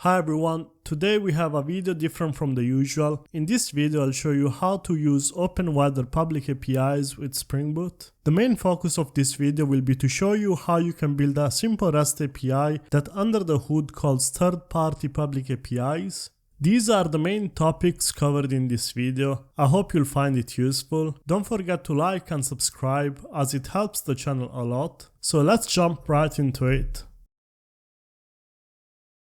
Hi everyone, today we have a video different from the usual. In this video I'll show you how to use OpenWeather public APIs with Spring Boot. The main focus of this video will be to show you how you can build a simple REST API that under the hood calls third-party public APIs. These are the main topics covered in this video. I hope you'll find it useful. Don't forget to like and subscribe as it helps the channel a lot. So let's jump right into it.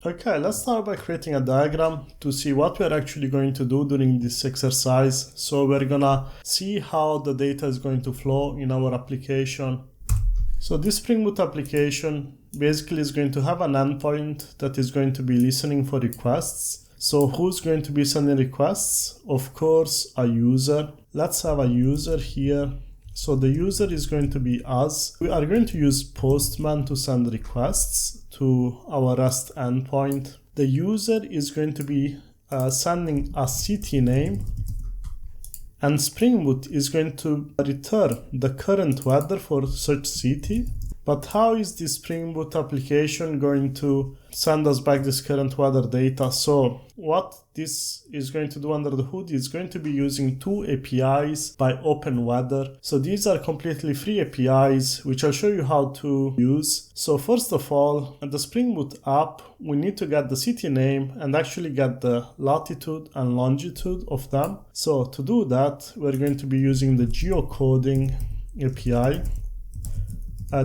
Okay, let's start by creating a diagram to see what we're actually going to do during this exercise. So we're gonna see how the data is going to flow in our application. So this Spring Boot application basically is going to have an endpoint that is going to be listening for requests. So who's going to be sending requests? Of course, a user. Let's have a user here. So the user is going to be us. We are going to use Postman to send requests to our REST endpoint. The user is going to be sending a city name, and Spring Boot is going to return the current weather for such city. But how is this Spring Boot application going to send us back this current weather data? So what this is going to do under the hood is going to be using two APIs by OpenWeather. So these are completely free APIs, which I'll show you how to use. So first of all, at the Spring Boot app, we need to get the city name and actually get the latitude and longitude of them. So to do that, we're going to be using the geocoding API.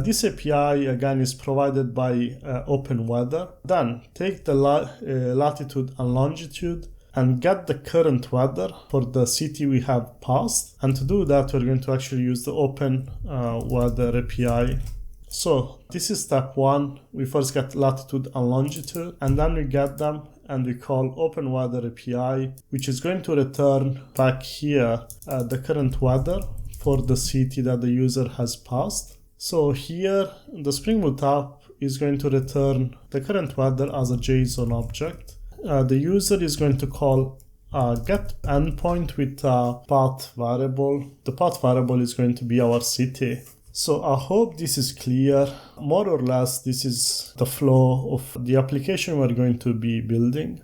This API again is provided by OpenWeather. Then take the latitude and longitude and get the current weather for the city we have passed. And to do that, we're going to actually use the OpenWeather API. So this is step one. We first get latitude and longitude, and then we get them and we call OpenWeather API, which is going to return back here the current weather for the city that the user has passed. So here, the Spring Boot app is going to return the current weather as a JSON object. The user is going to call a get endpoint with a path variable. The path variable is going to be our city. So I hope this is clear. More or less, this is the flow of the application we're going to be building.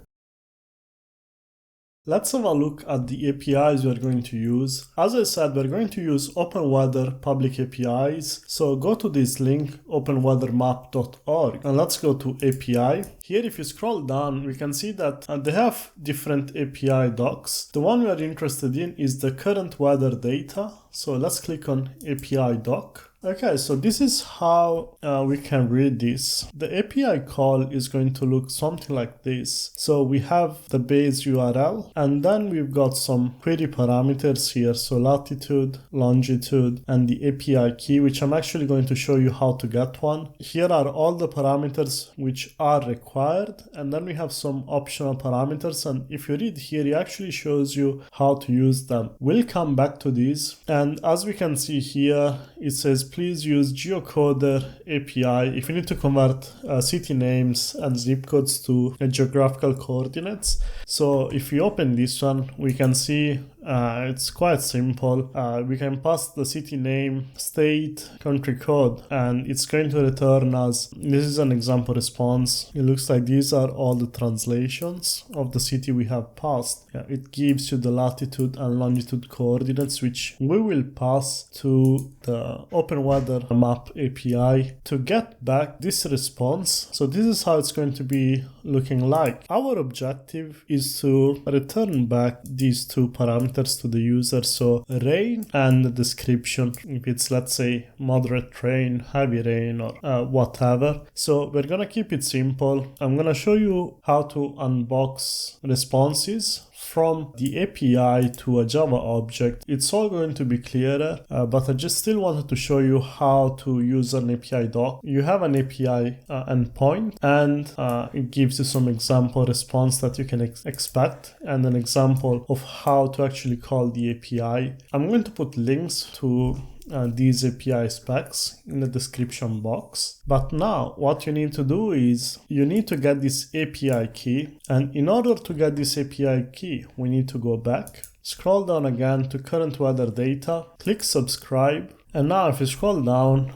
Let's have a look at the APIs we're going to use. As I said, we're going to use OpenWeather public APIs. So go to this link, openweathermap.org, and let's go to API. Here, if you scroll down, we can see that they have different API docs. The one we are interested in is the current weather data. So let's click on API doc. Okay, so this is how we can read this. The API call is going to look something like this. So we have the base URL, and then we've got some query parameters here. So latitude, longitude, and the API key, which I'm actually going to show you how to get one. Here are all the parameters which are required, and then we have some optional parameters. And if you read here, it actually shows you how to use them. We'll come back to these. And as we can see here, it says please use geocoder API if you need to convert city names and zip codes to geographical coordinates. So if we open this one, we can see it's quite simple. We can pass the city name, state, country code, and it's going to return us. This is an example response. It looks like these are all the translations of the city we have passed. It gives you the latitude and longitude coordinates, which we will pass to the OpenWeather map API to get back this response. So this is how it's going to be looking like. Our objective is to return back these two parameters to the user, so rain and the description, if it's, let's say, moderate rain, heavy rain, or whatever. So we're gonna keep it simple. I'm gonna show you how to unbox responses from the API to a Java object. It's all going to be clearer, but I just still wanted to show you how to use an API doc. You have an API endpoint, and it gives you some example response that you can expect, and an example of how to actually call the API. I'm going to put links to these API specs in the description box. But now what you need to do is you need to get this API key, and in order to get this API key, we need to go back, scroll down again to current weather data, click subscribe, and now if you scroll down,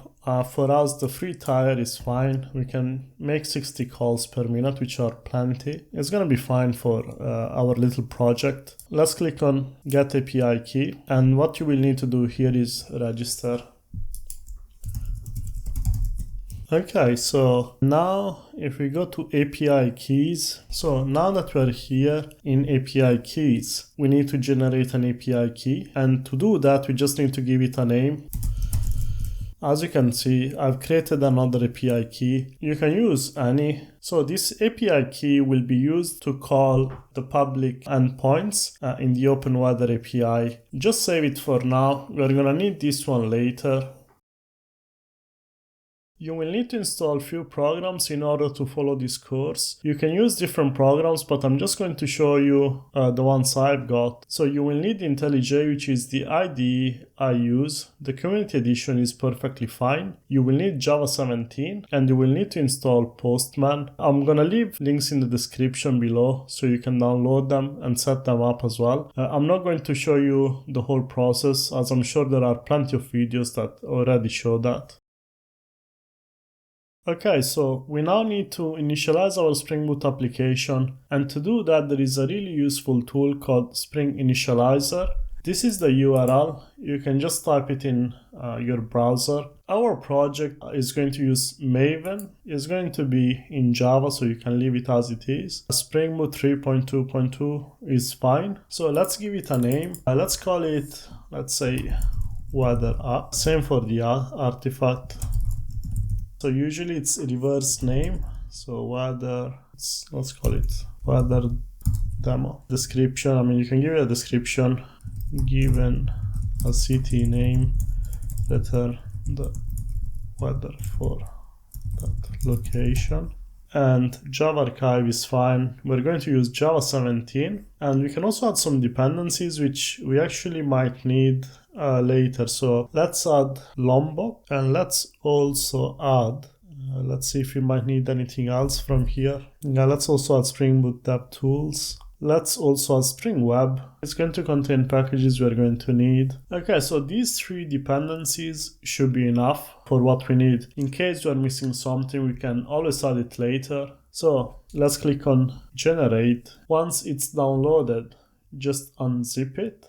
For us, the free tire is fine. We can make 60 calls per minute, which are plenty. It's going to be fine for our little project. Let's click on Get API Key. And what you will need to do here is register. Okay, so now if we go to API keys, so now that we're here in API keys, we need to generate an API key. And to do that, we just need to give it a name. As you can see, I've created another API key. You can use any. So this API key will be used to call the public endpoints in the OpenWeather API. Just save it for now. We're gonna need this one later. You will need to install a few programs in order to follow this course. You can use different programs, but I'm just going to show you the ones I've got. So you will need IntelliJ, which is the IDE I use. The Community Edition is perfectly fine. You will need Java 17, and you will need to install Postman. I'm gonna leave links in the description below so you can download them and set them up as well. I'm not going to show you the whole process, as I'm sure there are plenty of videos that already show that. Okay, so we now need to initialize our Spring Boot application, and to do that there is a really useful tool called Spring Initializr. This is the URL. You can just type it in your browser. Our project is going to use Maven. It's going to be in Java, so you can leave it as it is. Spring Boot 3.2.2 is fine. So let's give it a name. Let's call it, let's say, Weather App. Same for the artifact. So usually it's a reverse name. So weather, let's call it weather demo. Description, I mean, you can give it a description given a city name, return the weather for that location. And Java archive is fine. We're going to use Java 17, and we can also add some dependencies which we actually might need later. So let's add Lombok, and let's also add, let's see if we might need anything else from here. Yeah, let's also add Spring Boot DevTools. Let's also add Spring Web. It's going to contain packages we're going to need. Okay, so these three dependencies should be enough for what we need. In case you are missing something, we can always add it later. So let's click on Generate. Once it's downloaded, just unzip it.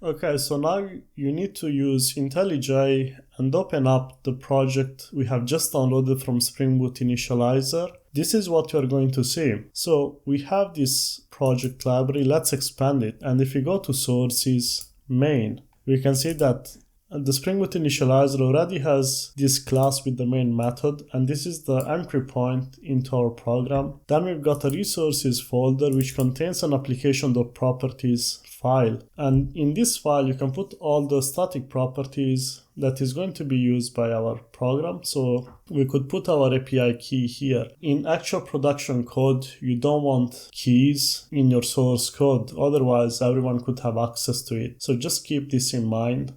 Okay, so now you need to use IntelliJ and open up the project we have just downloaded from Spring Boot Initializr. This is what you're going to see. So we have this project library. Let's expand it. And if you go to Sources, Main, we can see that the Spring Boot Initializr already has this class with the main method, and this is the entry point into our program. Then we've got a resources folder which contains an application.properties file, and in this file you can put all the static properties that is going to be used by our program. So we could put our API key here. In actual production code, you don't want keys in your source code, otherwise everyone could have access to it. So just keep this in mind.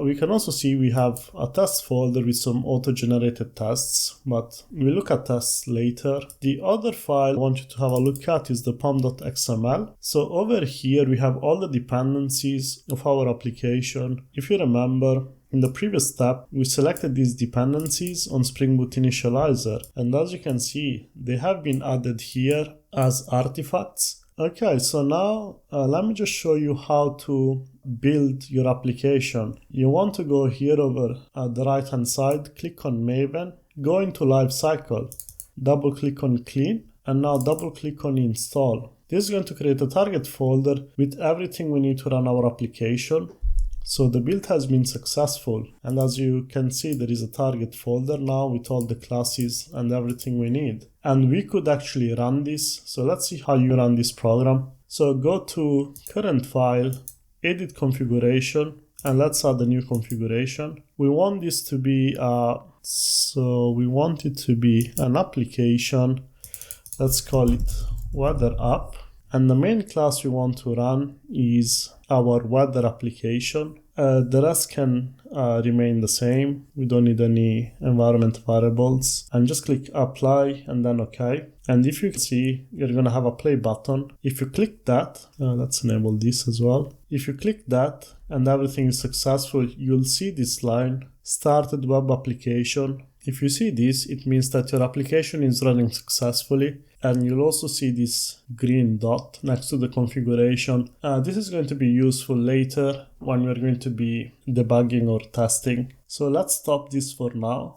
We can also see we have a test folder with some auto-generated tests, but we'll look at tests later. The other file I want you to have a look at is the pom.xml. So over here we have all the dependencies of our application. If you remember, in the previous step, we selected these dependencies on Spring Boot Initializr, and as you can see, they have been added here as artifacts. Okay, so now let me just show you how to build your application. You want to go here over at the right hand side, click on Maven, go into Lifecycle, double click on Clean, and now double click on Install. This is going to create a target folder with everything we need to run our application. So the build has been successful, and as you can see, there is a target folder now with all the classes and everything we need. And we could actually run this. So let's see how you run this program. So go to current file, edit configuration, and let's add a new configuration. We want this to be we want it to be an application. Let's call it Weather App. And the main class we want to run is our weather application. The rest can remain the same. We don't need any environment variables. And just click apply and then OK. And if you can see, you're going to have a play button. If you click that, let's enable this as well. If you click that and everything is successful, you'll see this line started web application. If you see this, it means that your application is running successfully, and you'll also see this green dot next to the configuration. This is going to be useful later when we're going to be debugging or testing. So let's stop this for now.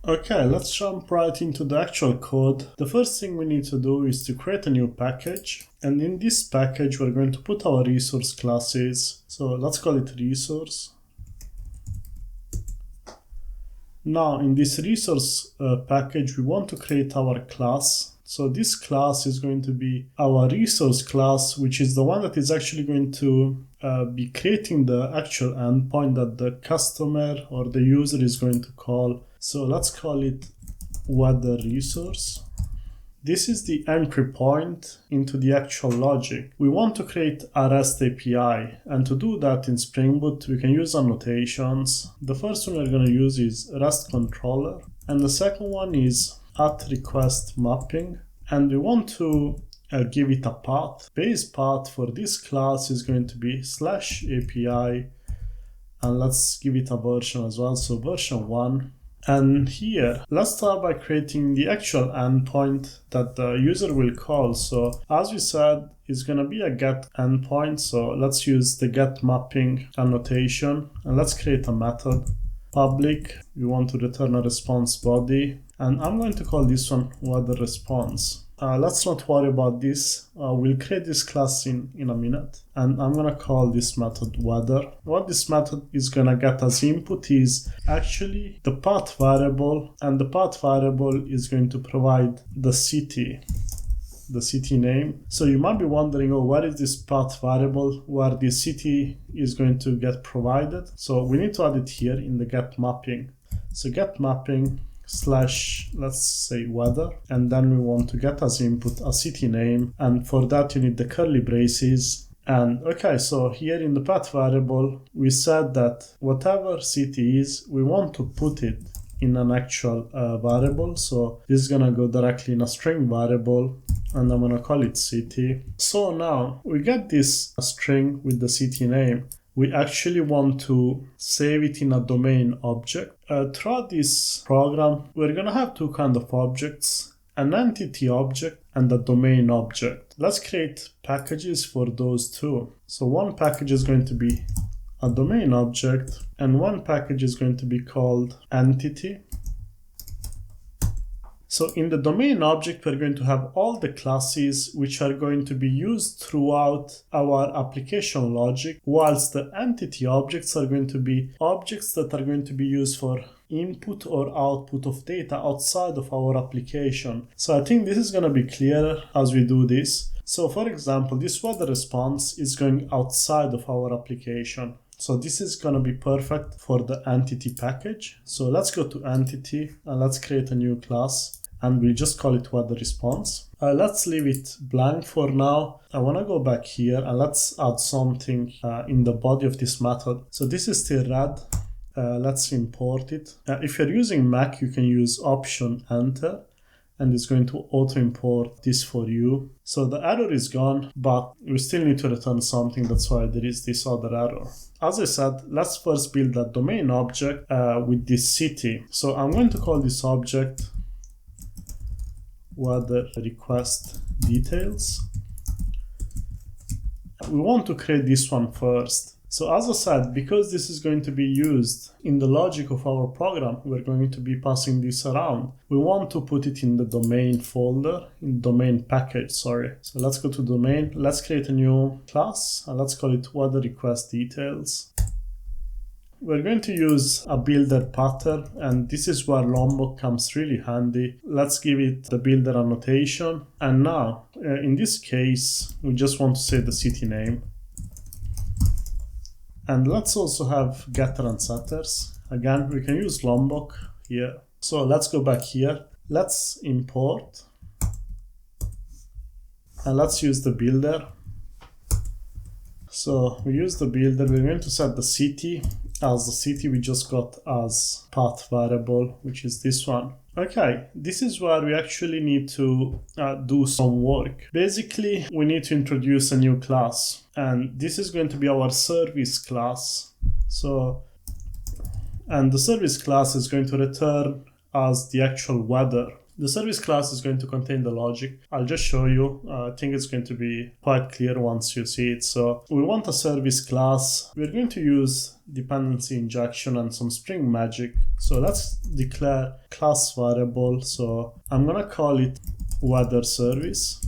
Okay, let's jump right into the actual code. The first thing we need to do is to create a new package. And in this package, we're going to put our resource classes. So let's call it resource. Now, in this resource package, we want to create our class. So this class is going to be our resource class, which is the one that is actually going to be creating the actual endpoint that the customer or the user is going to call. So let's call it weather resource. This is the entry point into the actual logic. We want to create a REST API, and to do that in Spring Boot, we can use annotations. The first one we're going to use is REST controller, and the second one is @request_mapping, and we want to give it a path. Base path for this class is going to be /API, and let's give it a version as well, so version 1. And here, let's start by creating the actual endpoint that the user will call. So as we said, it's going to be a get endpoint. So let's use the get mapping annotation, and let's create a method. Public, we want to return a response body, and I'm going to call this one weather response. Let's not worry about this. We'll create this class in a minute, and I'm going to call this method weather. What this method is going to get as input is actually the path variable, and the path variable is going to provide the city name. So you might be wondering, oh, where is this path variable where the city is going to get provided? So we need to add it here in the get mapping. So get mapping / let's say weather, and then we want to get as input a city name, and for that you need the curly braces. And okay, so here in the path variable we said that whatever city is, we want to put it in an actual variable. So this is gonna go directly in a string variable, and I'm gonna call it city. So now we get this string with the city name. We actually want to save it in a domain object. Throughout this program, we're going to have two kinds of objects, an entity object and a domain object. Let's create packages for those two. So one package is going to be a domain object, and one package is going to be called entity. So in the domain object, we're going to have all the classes which are going to be used throughout our application logic, whilst the entity objects are going to be objects that are going to be used for input or output of data outside of our application. So I think this is going to be clearer as we do this. So for example, this weather response is going outside of our application. So this is going to be perfect for the entity package. So let's go to entity and let's create a new class, and we'll just call it weather response. Let's leave it blank for now. I want to go back here and let's add something in the body of this method. So this is still red. Let's import it. If you're using Mac, you can use Option Enter, and it's going to auto import this for you. So the error is gone, but we still need to return something. That's why there is this other error. As I said, let's first build a domain object with this city. So I'm going to call this object weather request details. We want to create this one first. So as I said, because this is going to be used in the logic of our program, we're going to be passing this around. We want to put it in the domain folder, in domain package, sorry. So let's go to domain, let's create a new class, and let's call it weather request details. We're going to use a builder pattern, and this is where Lombok comes really handy. Let's give it the builder annotation. And now, in this case, we just want to say the city name. And let's also have getter and setters. Again, we can use Lombok here. So let's go back here. Let's import. And let's use the builder. So we use the builder. We're going to set the city as the city we just got as path variable, which is this one. Okay, this is where we actually need to do some work. Basically, we need to introduce a new class, and this is going to be our service class. So And the service class is going to return as the actual weather. The service class is going to contain the logic. I'll just show you. I think it's going to be quite clear once you see it. So we want a service class. We're going to use dependency injection and some Spring magic. So let's declare class variable. So I'm going to call it weather service.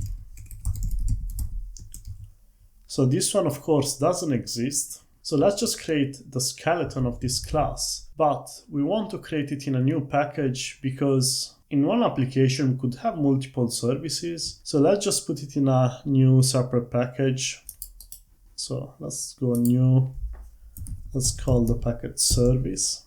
So this one, of course, doesn't exist. So let's just create the skeleton of this class. But we want to create it in a new package because in one application we could have multiple services. So let's just put it in a new separate package. So let's go new. Let's call the package service.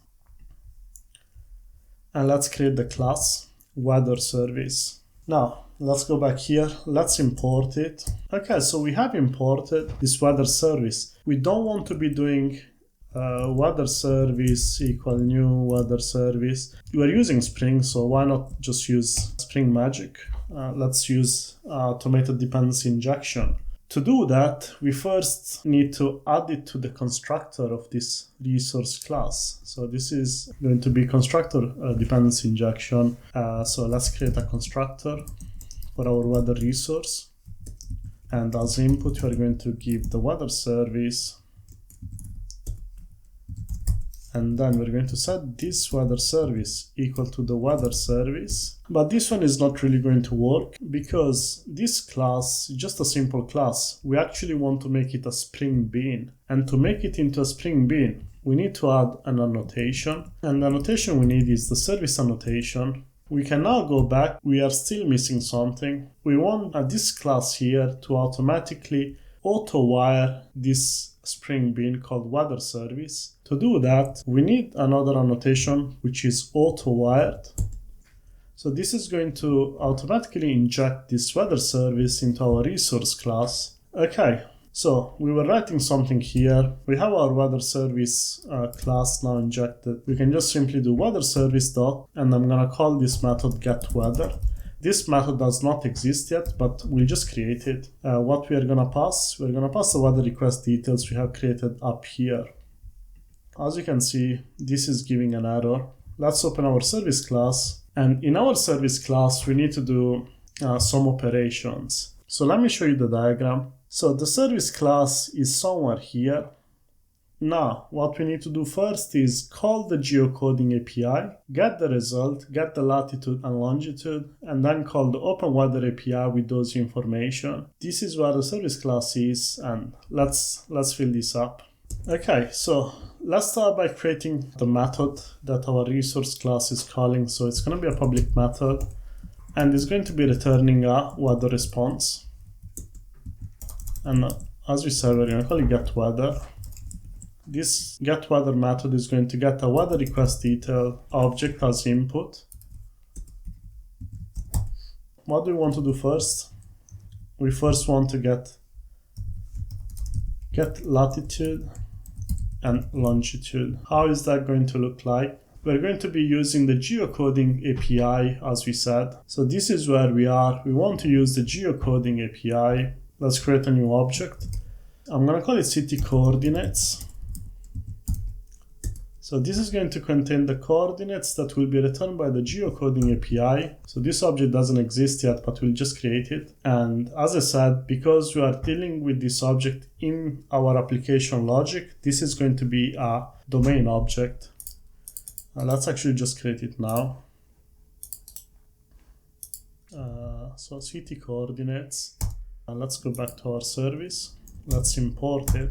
And let's create the class weather service. Now, let's go back here. Let's import it. Okay, so we have imported this weather service. We don't want to be doing weather service equal new weather service. We are using Spring, so why not just use Spring magic? Let's use automated dependency injection. To do that, we first need to add it to the constructor of this resource class. So this is going to be constructor dependency injection. So let's create a constructor for our weather resource. And as input, we are going to give the weather service. And then we're going to set this weather service equal to the weather service. But this one is not really going to work because this class is just a simple class. We actually want to make it a Spring bean. And to make it into a Spring bean, we need to add an annotation. And the annotation we need is the service annotation. We can now go back. We are still missing something. We want this class here to automatically auto-wire this Spring bean called weather service. To do that, we need another annotation which is auto-wired. So this is going to automatically inject this weather service into our resource class. Okay, so we were writing something here. We have our weather service class now injected. We can just simply do weather service dot, and I'm gonna call this method getWeather. This method does not exist yet, but we'll just create it. What we are gonna pass? We're gonna pass the weather request details we have created up here. As you can see, this is giving an error. Let's open our service class. And in our service class, we need to do some operations. So let me show you the diagram. So the service class is somewhere here. Now, what we need to do first is call the geocoding API, get the result, get the latitude and longitude, and then call the OpenWeather API with those information. This is where the service class is, and let's fill this up. Okay, so let's start by creating the method that our resource class is calling. So it's going to be a public method, and it's going to be returning a weather response. And as we said, we're going to call it getWeather. This getWeather method is going to get a weather request detail object as input. What do we want to do first? We first want to get latitude and longitude. How is that going to look like? We're going to be using the geocoding API as we said. So this is where we are. We want to use the geocoding API. Let's create a new object. I'm going to call it city coordinates. So this is going to contain the coordinates that will be returned by the geocoding API. So this object doesn't exist yet, but we'll just create it. And as I said, because we are dealing with this object in our application logic, this is going to be a domain object. Let's actually just create it now. So city coordinates. Let's go back to our service. Let's import it.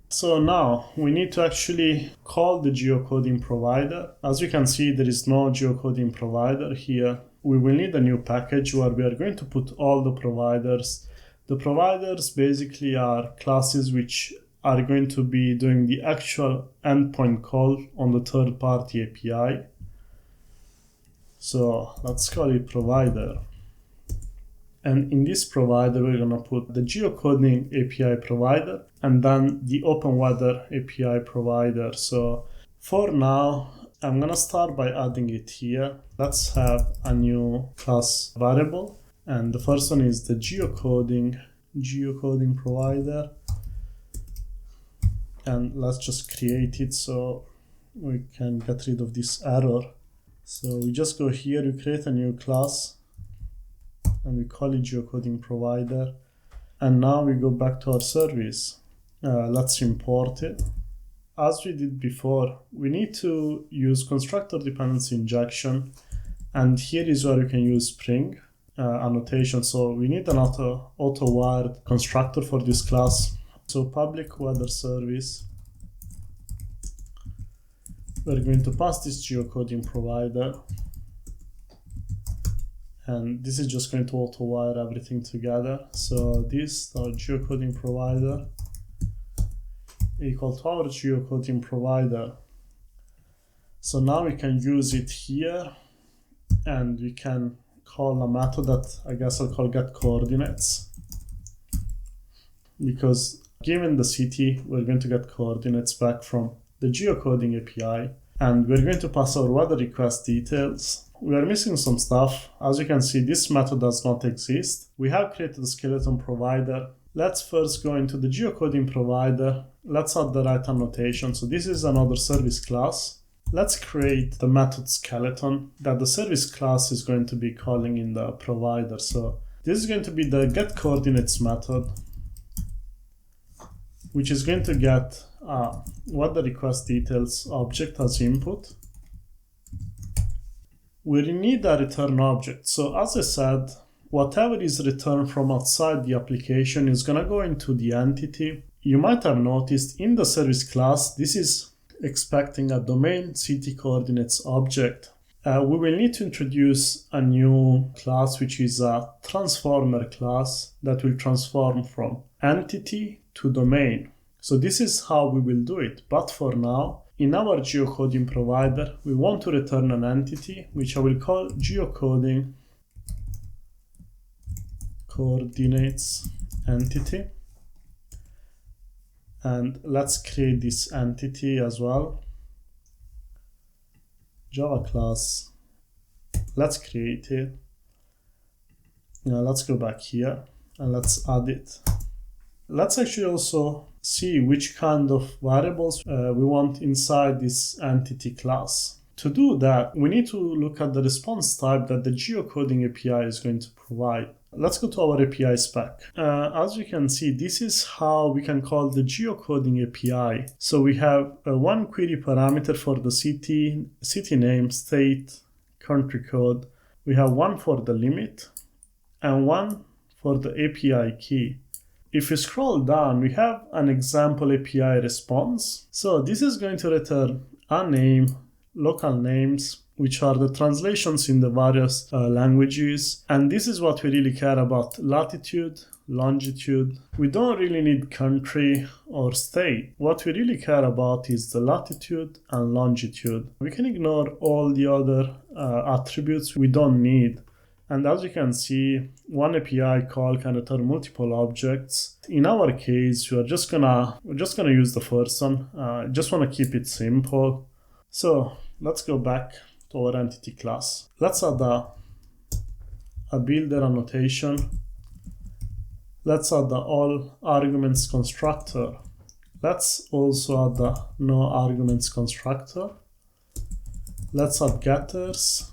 So now we need to actually call the geocoding provider. As you can see, there is no geocoding provider here. We will need a new package where we are going to put all the providers. The providers basically are classes which are going to be doing the actual endpoint call on the third-party API. So let's call it provider. And in this provider, we're going to put the geocoding API provider and then the OpenWeather API provider. So for now, I'm going to start by adding it here. Let's have a new class variable. And the first one is the geocoding provider. And let's just create it. So we can get rid of this error. So we just go here, we create a new class and we call it geocoding provider. And now we go back to our service. Let's import it. As we did before, we need to use constructor dependency injection. And here is where we can use Spring annotation. So we need an auto-wired constructor for this class. So public weather service. We're going to pass this geocoding provider. And this is just going to auto-wire everything together. So this our geocoding provider equal to our geocoding provider. So now we can use it here, and we can call a method that I guess I'll call get coordinates, because given the city, we're going to get coordinates back from the geocoding API, and we're going to pass our weather request details. We are missing some stuff. As you can see, this method does not exist. We have created a skeleton provider. Let's first go into the geocoding provider. Let's add the right annotation. So this is another service class. Let's create the method skeleton that the service class is going to be calling in the provider. So this is going to be the get coordinates method, which is going to get weather request details object as input. We need a return object. So as I said, whatever is returned from outside the application is going to go into the entity. You might have noticed in the service class, this is expecting a domain city coordinates object. We will need to introduce a new class, which is a transformer class that will transform from entity to domain. So this is how we will do it. But for now, in our geocoding provider, we want to return an entity, which I will call geocoding coordinates entity. And let's create this entity as well. Java class. Let's create it. Now let's go back here and let's add it. Let's actually also see which kind of variables we want inside this entity class. To do that, we need to look at the response type that the geocoding API is going to provide. Let's go to our API spec. As you can see, this is how we can call the geocoding API. So we have one query parameter for the city name, state, country code. We have one for the limit and one for the API key. If you scroll down, we have an example API response. So this is going to return a name, local names, which are the translations in the various languages. And this is what we really care about: latitude, longitude. We don't really need country or state. What we really care about is the latitude and longitude. We can ignore all the other attributes we don't need. And as you can see, one API call can return multiple objects. In our case, we're just gonna use the first one. Just want to keep it simple. So let's go back to our entity class. Let's add a builder annotation. Let's add the all arguments constructor. Let's also add the no arguments constructor. Let's add getters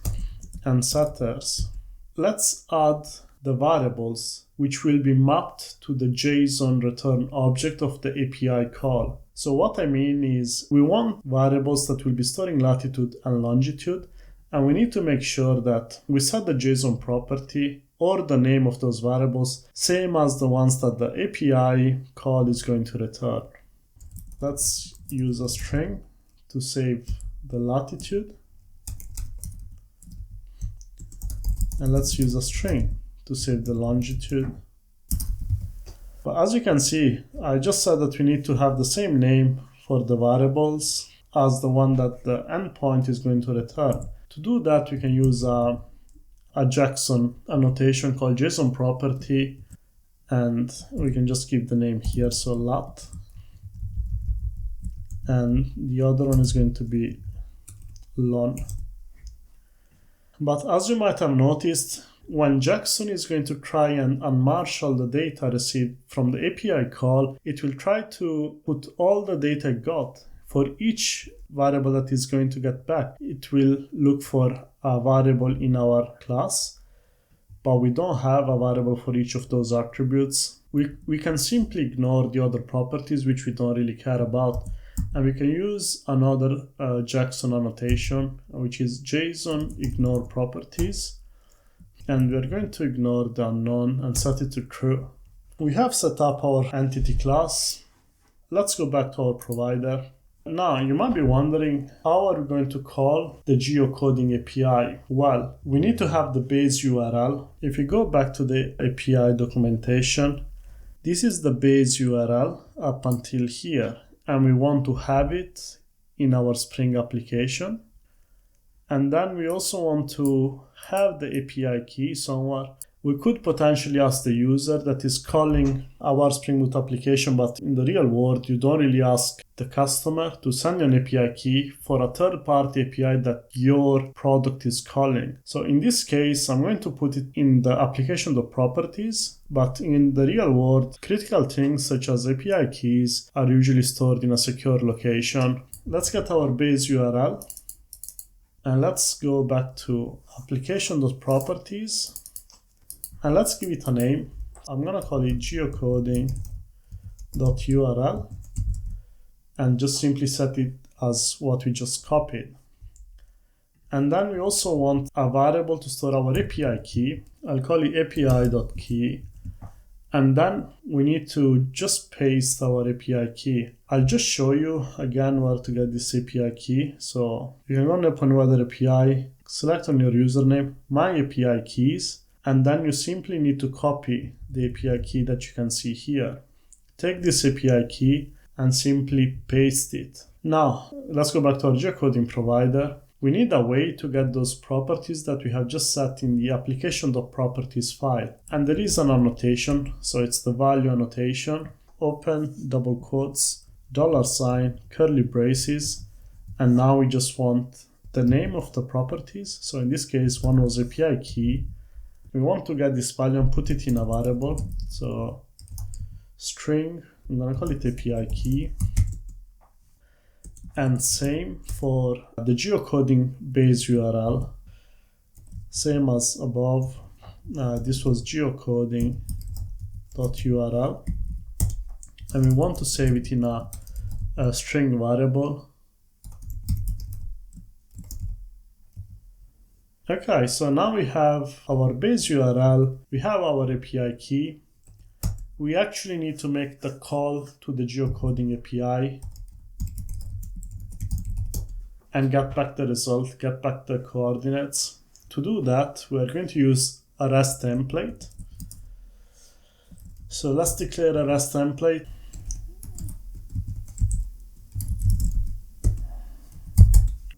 and setters. Let's add the variables which will be mapped to the JSON return object of the API call. So what I mean is we want variables that will be storing latitude and longitude, and we need to make sure that we set the JSON property or the name of those variables same as the ones that the API call is going to return. Let's use a string to save the latitude. And let's use a string to save the longitude. But as you can see, I just said that we need to have the same name for the variables as the one that the endpoint is going to return. To do that, we can use a JSON annotation called JSON property, and we can just keep the name here, so lat. And the other one is going to be lon. But as you might have noticed, when JSON is going to try and unmarshal the data received from the API call, it will try to put all the data it got for each variable that is going to get back, it will look for a variable in our class, but we don't have a variable for each of those attributes. We can simply ignore the other properties which we don't really care about, and we can use another Jackson annotation, which is JSON ignore properties, and we're going to ignore the unknown and set it to true. We have set up our entity class. Let's go back to our provider. Now, you might be wondering, how are we going to call the geocoding API? Well, we need to have the base URL. If you go back to the API documentation, this is the base URL up until here, and we want to have it in our Spring application. And then we also want to have the API key somewhere. We could potentially ask the user that is calling our Spring Boot application, but in the real world, you don't really ask the customer to send you an API key for a third-party API that your product is calling. So in this case, I'm going to put it in the application.properties, but in the real world, critical things such as API keys are usually stored in a secure location. Let's get our base URL, and let's go back to application.properties. And let's give it a name. I'm gonna call it geocoding.url and just simply set it as what we just copied. And then we also want a variable to store our API key. I'll call it api.key. And then we need to just paste our API key. I'll just show you again where to get this API key. So you can go on OpenWeather API, select on your username, My API Keys, and then you simply need to copy the API key that you can see here. Take this API key and simply paste it. Now, let's go back to our geocoding provider. We need a way to get those properties that we have just set in the application.properties file. And there is an annotation, so it's the value annotation, open double quotes, $, curly braces, and now we just want the name of the properties. So in this case, one was API key. We want to get this value and put it in a variable. So string, I'm gonna call it API key. And same for the geocoding base URL. Same as above. This was geocoding.url. And we want to save it in a string variable. Okay, so now we have our base URL, we have our API key. We actually need to make the call to the geocoding API and get back the result, get back the coordinates. To do that, we're going to use a REST template. So let's declare a REST template.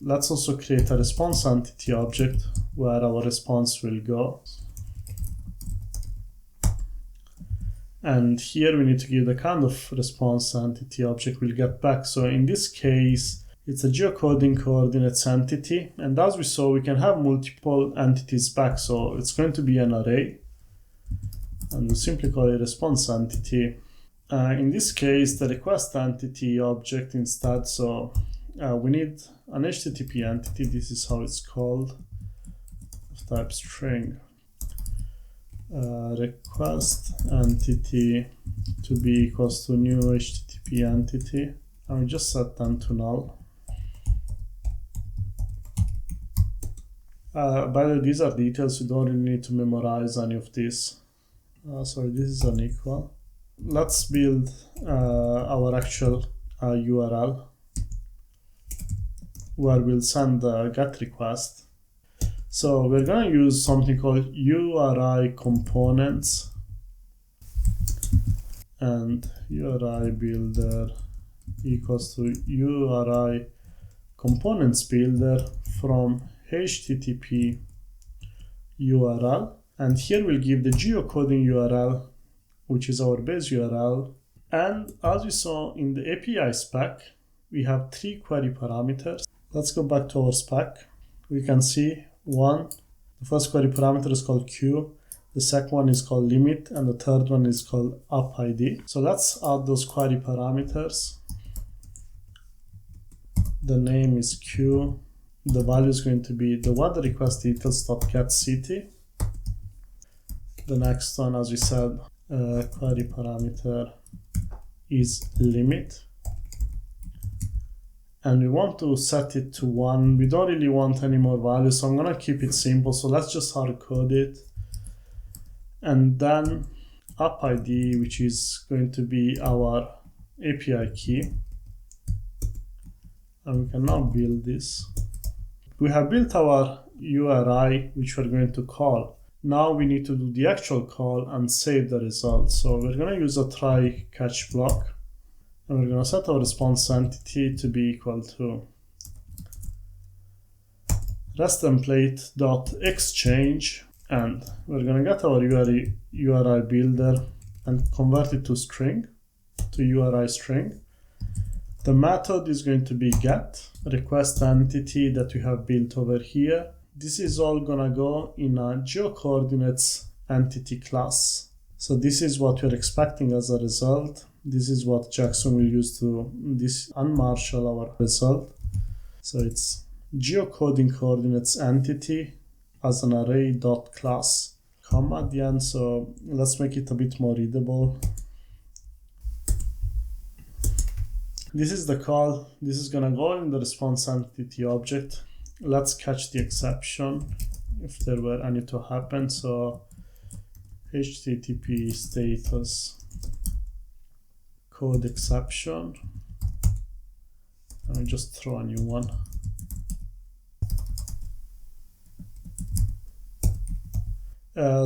Let's also create a response entity object where our response will go. And here we need to give the kind of response entity object we'll get back. So in this case, it's a geocoding coordinates entity. And as we saw, we can have multiple entities back. So it's going to be an array. And we'll simply call it response entity. In this case, the request entity object instead. So we need an HTTP entity. This is how it's called, of type string. Request entity to be equals to new HTTP entity. And we just set them to null. By the way, these are details. You don't really need to memorize any of this. Sorry, this is unequal. Let's build our actual URL where we'll send the GET request. So we're going to use something called URI components, and URI builder equals to URI components builder from HTTP URL. And here we'll give the geocoding URL, which is our base URL. And as we saw in the API spec, we have 3 query parameters. Let's go back to our spec. We can see the first query parameter is called Q, the second one is called limit, and the third one is called app ID. So let's add those query parameters. The name is Q. The value is going to be the weather request details.getCity. The next one, as we said, query parameter is limit. And we want to set it to 1. We don't really want any more values, so I'm going to keep it simple. So let's just hard code it. And then app ID, which is going to be our API key. And we can now build this. We have built our URI, which we're going to call. Now we need to do the actual call and save the result. So we're going to use a try catch block. And we're going to set our response entity to be equal to REST template.exchange, and we're going to get our URI builder and convert it to string, to URI string. The method is going to be get request entity that we have built over here. This is all going to go in a geocoordinates entity class. So this is what we're expecting as a result. This is what Jackson will use to unmarshal our result. So it's geocoding coordinates entity as an array dot class, comma at the end. So let's make it a bit more readable. This is the call. This is gonna go in the response entity object. Let's catch the exception if there were any to happen. So HTTP status code exception. Let me just throw a new one.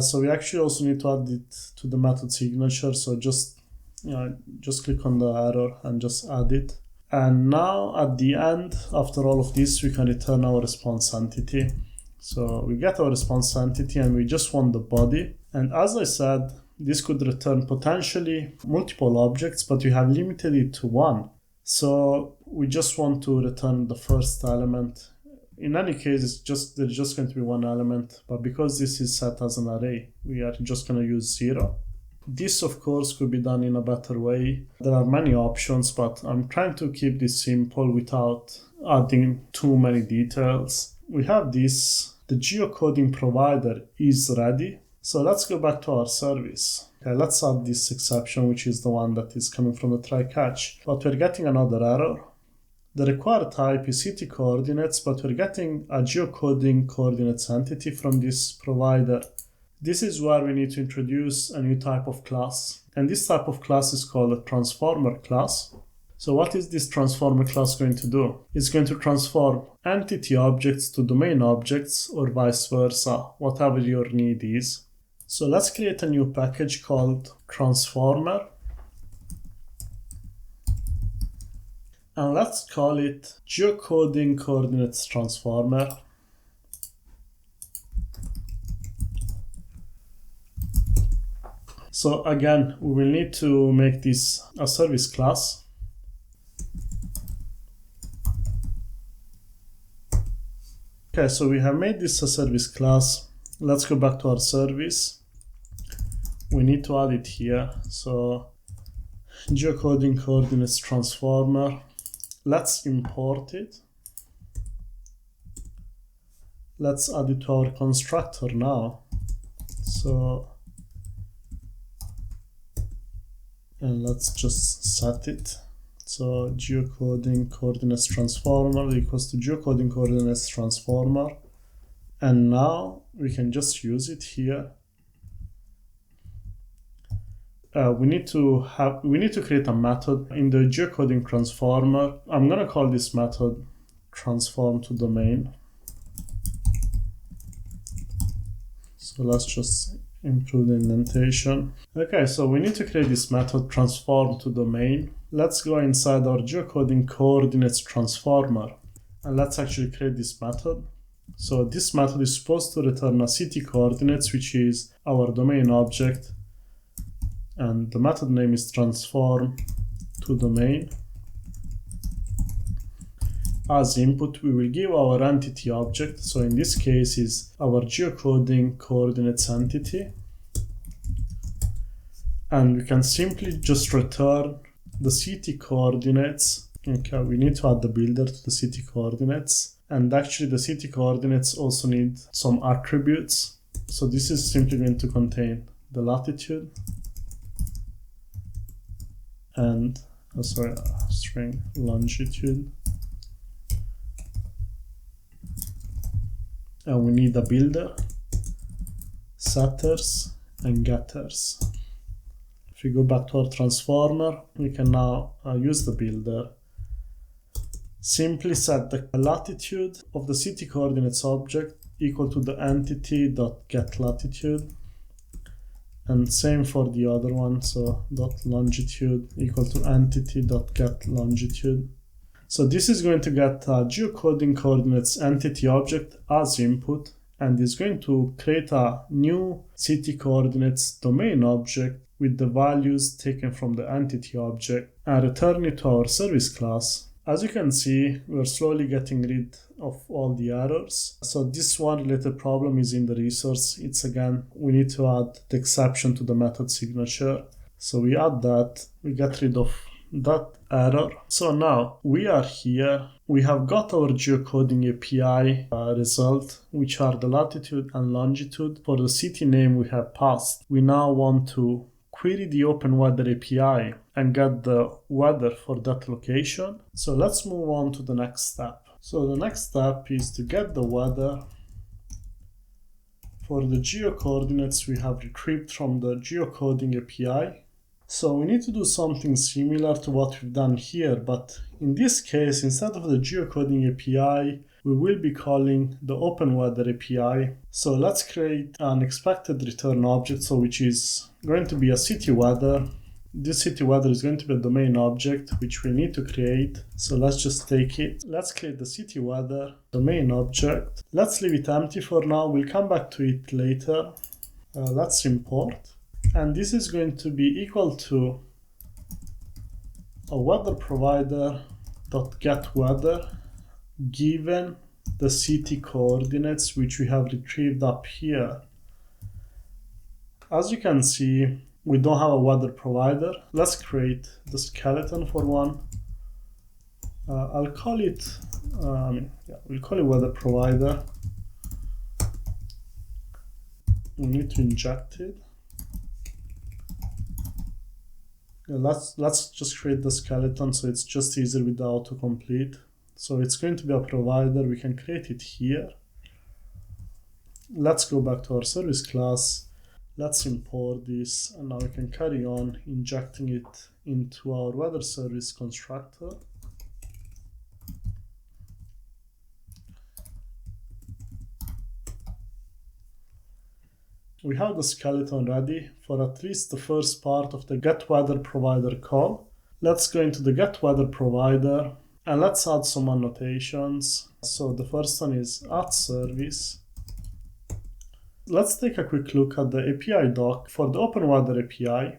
So we actually also need to add it to the method signature. So just click on the arrow and just add it. And now at the end, after all of this, we can return our response entity. So we get our response entity and we just want the body. And as I said, this could return potentially multiple objects, but we have limited it to 1. So we just want to return the first element. In any case, there's just going to be 1 element, but because this is set as an array, we are just going to use 0. This, of course, could be done in a better way. There are many options, but I'm trying to keep this simple without adding too many details. We have this, the geocoding provider is ready. So let's go back to our service. Okay, let's add this exception, which is the one that is coming from the try catch. But we're getting another error. The required type is city coordinates, but we're getting a geocoding coordinates entity from this provider. This is where we need to introduce a new type of class. And this type of class is called a transformer class. So what is this transformer class going to do? It's going to transform entity objects to domain objects or vice versa, whatever your need is. So let's create a new package called transformer. And let's call it geocoding coordinates transformer. So again, we will need to make this a service class. Okay, so we have made this a service class. Let's go back to our service. We need to add it here. So geocoding coordinates transformer. Let's import it. Let's add it to our constructor now. And let's just set it. So geocoding coordinates transformer equals to geocoding coordinates transformer. And now we can just use it here. We need to create a method in the geocoding transformer. I'm gonna call this method transform to domain. So let's just improve the indentation. Okay, so we need to create this method transform to domain. Let's go inside our geocoding coordinates transformer and let's actually create this method. So this method is supposed to return a city coordinates, which is our domain object, and the method name is transform to domain. As input, we will give our entity object. So in this case is our geocoding coordinates entity. And we can simply just return the city coordinates Okay, we need to add the builder to the city coordinates. And actually the city coordinates also need some attributes. So this is simply going to contain the latitude and string longitude. And we need a builder, setters, and getters. If we go back to our transformer, we can now use the builder. Simply set the latitude of the city coordinates object equal to the entity.getLatitude. And same for the other one, so .longitude equal to entity.getLongitude. So this is going to get a geocoding coordinates entity object as input, and is going to create a new city coordinates domain object with the values taken from the entity object and return it to our service class. As you can see, we're slowly getting rid of all the errors. So this one related problem is in the resource. It's again, we need to add the exception to the method signature. So we add that, we get rid of that error. So now we are here. We have got our geocoding API result, which are the latitude and longitude for the city name we have passed. We now want to query the OpenWeather API and get the weather for that location. So let's move on to the next step. So the next step is to get the weather for the geocoordinates we have retrieved from the geocoding API. So we need to do something similar to what we've done here, but in this case, instead of the geocoding API, we will be calling the OpenWeather API. So let's create an expected return object, so which is going to be a city weather. This city weather is going to be a domain object, which we need to create. So let's just take it. Let's create the city weather domain object. Let's leave it empty for now. We'll come back to it later. Let's import. And this is going to be equal to a weather provider.getWeather given the city coordinates which we have retrieved up here. As you can see, we don't have a weather provider. Let's create the skeleton for one. I'll call it, we'll call it weather provider. We need to inject it. Let's just create the skeleton so it's just easier with the autocomplete. So it's going to be a provider. We can create it here. Let's go back to our service class. Let's import this, and now we can carry on injecting it into our weather service constructor. We have the skeleton ready for at least the first part of the getWeatherProvider call. Let's go into the getWeatherProvider and let's add some annotations. So the first one is @service. Let's take a quick look at the API doc for the OpenWeather API.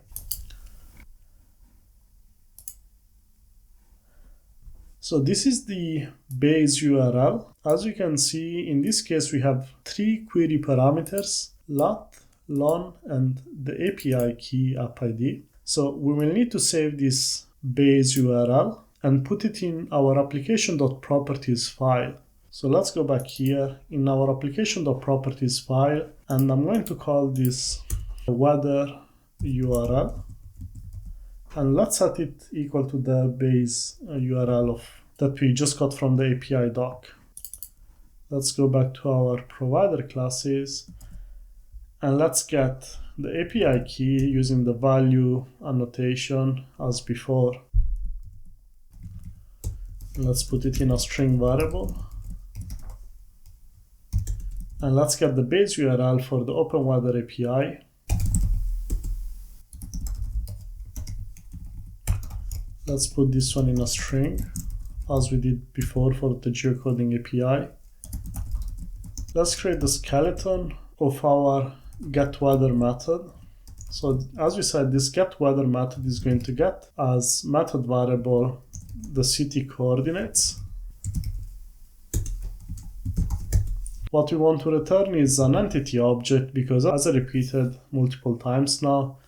So this is the base URL. As you can see, in this case, we have 3 query parameters: lat, lon, and the API key app ID. So we will need to save this base URL and put it in our application.properties file. So let's go back here in our application.properties file, and I'm going to call this weather URL, and let's set it equal to the base URL that we just got from the API doc. Let's go back to our provider classes, and let's get the API key using the value annotation as before. Let's put it in a string variable. And let's get the base URL for the OpenWeather API. Let's put this one in a string, as we did before for the geocoding API. Let's create the skeleton of our getWeather method. So as we said, this getWeather method is going to get as method variable the city coordinates. What we want to return is an entity object, because as I repeated multiple times now,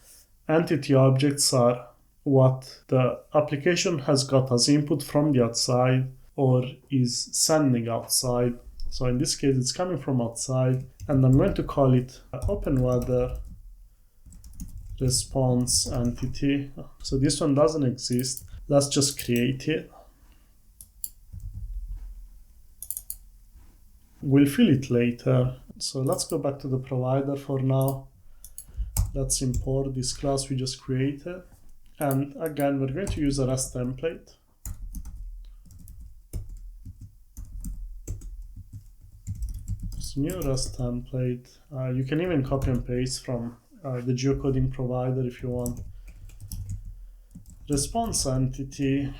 entity objects are what the application has got as input from the outside or is sending outside. So in this case, it's coming from outside, and I'm going to call it OpenWeather response entity. So this one doesn't exist. Let's just create it. We'll fill it later. So let's go back to the provider for now. Let's import this class we just created. And again, we're going to use a REST template. So new REST template. You can even copy and paste from the geocoding provider if you want. Response entity.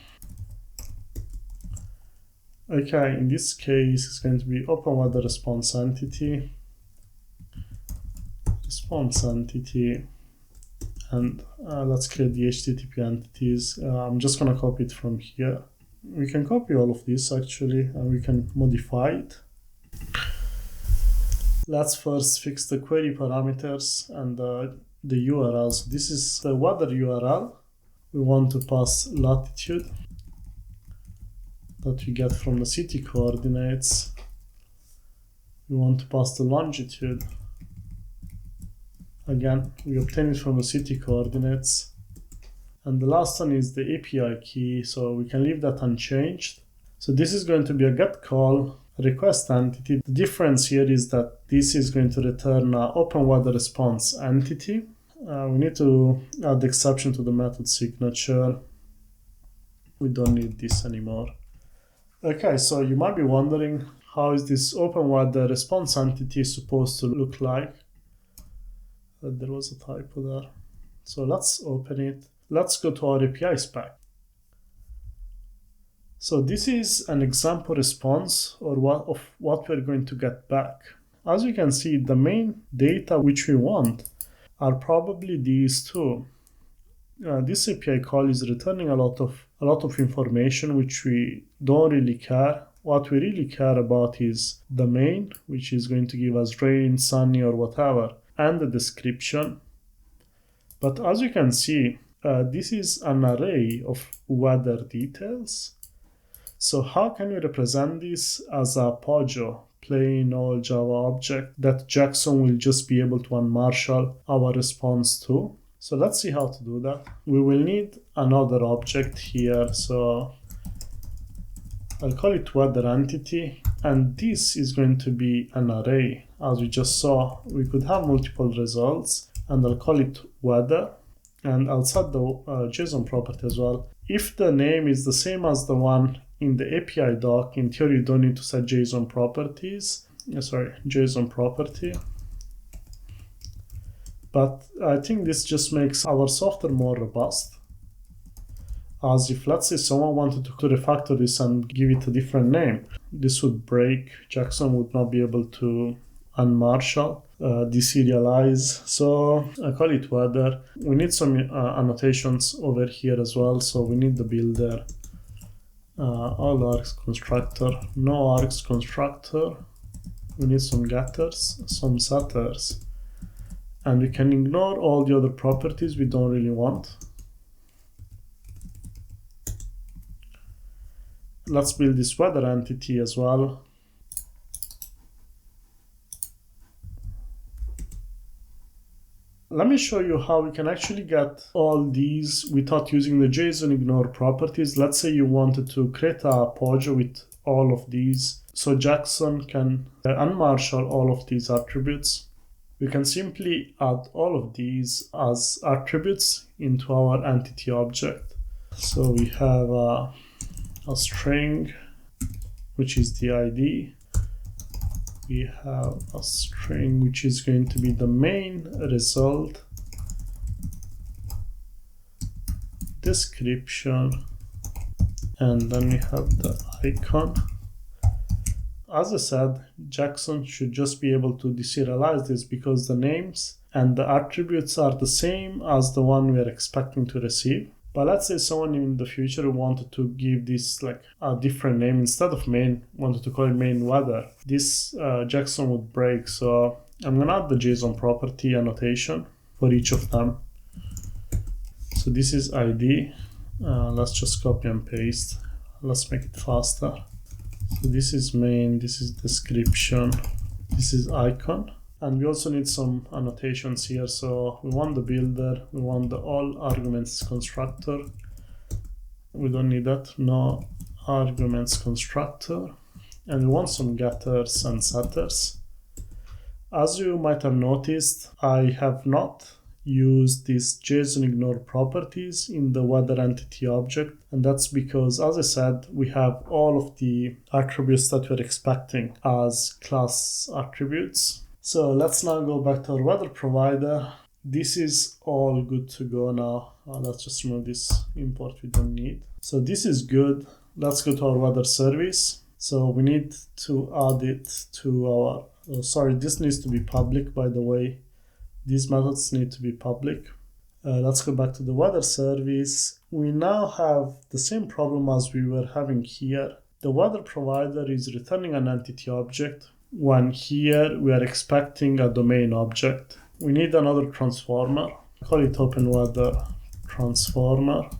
Okay, in this case, it's going to be OpenWeather response entity. Response entity. And let's create the HTTP entities. I'm just going to copy it from here. We can copy all of this actually, and we can modify it. Let's first fix the query parameters and the URLs. This is the weather URL. We want to pass latitude that we get from the city coordinates. We want to pass the longitude. Again, we obtain it from the city coordinates. And the last one is the API key, so we can leave that unchanged. So this is going to be a GET call request entity. The difference here is that this is going to return an OpenWeather response entity. We need to add the exception to the method signature. We don't need this anymore. Okay, so you might be wondering, how is this OpenWeather response entity supposed to look like? There was a typo there. So let's open it. Let's go to our API spec. So this is an example response of what we're going to get back. As you can see, the main data which we want are probably these two. This API call is returning a lot of information which we don't really care. What we really care about is the main, which is going to give us rain, sunny, or whatever, and the description. But as you can see, this is an array of weather details. So how can we represent this as a POJO, plain old Java object, that Jackson will just be able to unmarshal our response to? So let's see how to do that. We will need another object here. So I'll call it weather entity, and this is going to be an array. As we just saw, we could have multiple results, and I'll call it weather, and I'll set the JSON property as well. If the name is the same as the one in the API doc, in theory you don't need to set JSON properties. JSON property. But I think this just makes our software more robust. As if, let's say, someone wanted to refactor this and give it a different name, this would break. Jackson would not be able to unmarshal, deserialize. So I call it weather. We need some annotations over here as well. So we need the builder, all args constructor, no args constructor. We need some getters, some setters. And we can ignore all the other properties we don't really want. Let's build this weather entity as well. Let me show you how we can actually get all these without using the JSON ignore properties. Let's say you wanted to create a POJO with all of these, so Jackson can unmarshal all of these attributes. We can simply add all of these as attributes into our entity object. So we have a string, which is the ID. We have a string, which is going to be the main result, description, and then we have the icon. As I said, Jackson should just be able to deserialize this because the names and the attributes are the same as the one we are expecting to receive. But let's say someone in the future wanted to give this like a different name instead of main, wanted to call it main weather. This Jackson would break. So I'm gonna add the JSON property annotation for each of them. So this is ID. Let's just copy and paste. Let's make it faster. So this is main, this is description, this is icon. And we also need some annotations here. So we want the builder, we want the all arguments constructor. We don't need that, no arguments constructor. And we want some getters and setters. As you might have noticed, I have not used these JSON ignore properties in the weather entity object. And that's because, as I said, we have all of the attributes that we're expecting as class attributes. So let's now go back to our weather provider. This is all good to go now. Let's just remove this import we don't need. So this is good. Let's go to our weather service. So we need to add it to our, this needs to be public, by the way. These methods need to be public. Let's go back to the weather service. We now have the same problem as we were having here. The weather provider is returning an entity object when here we are expecting a domain object. We need another transformer. Call it OpenWeather transformer.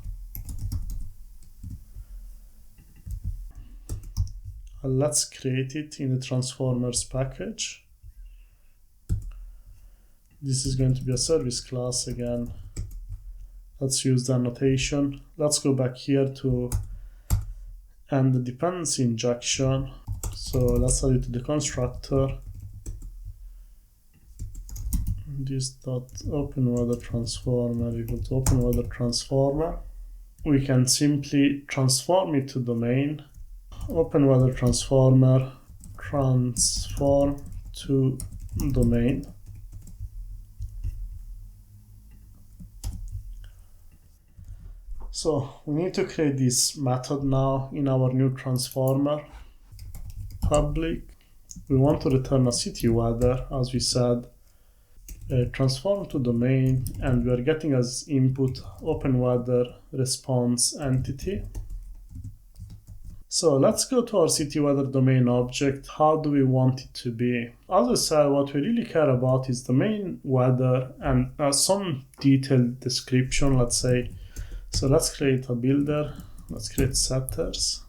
Let's create it in the transformers package. This is going to be a service class again. Let's use the annotation. Let's go back here to and the dependency injection. So let's add it to the constructor. This dot OpenWeather transformer equal to OpenWeather transformer. We can simply transform it to domain. OpenWeather transformer transform to domain. So we need to create this method now in our new transformer. Public. We want to return a city weather, as we said. Transform to domain, and we are getting as input OpenWeather response entity. So let's go to our city weather domain object. How do we want it to be? As I said, what we really care about is the main weather and some detailed description, let's say. So let's create a builder. Let's create setters.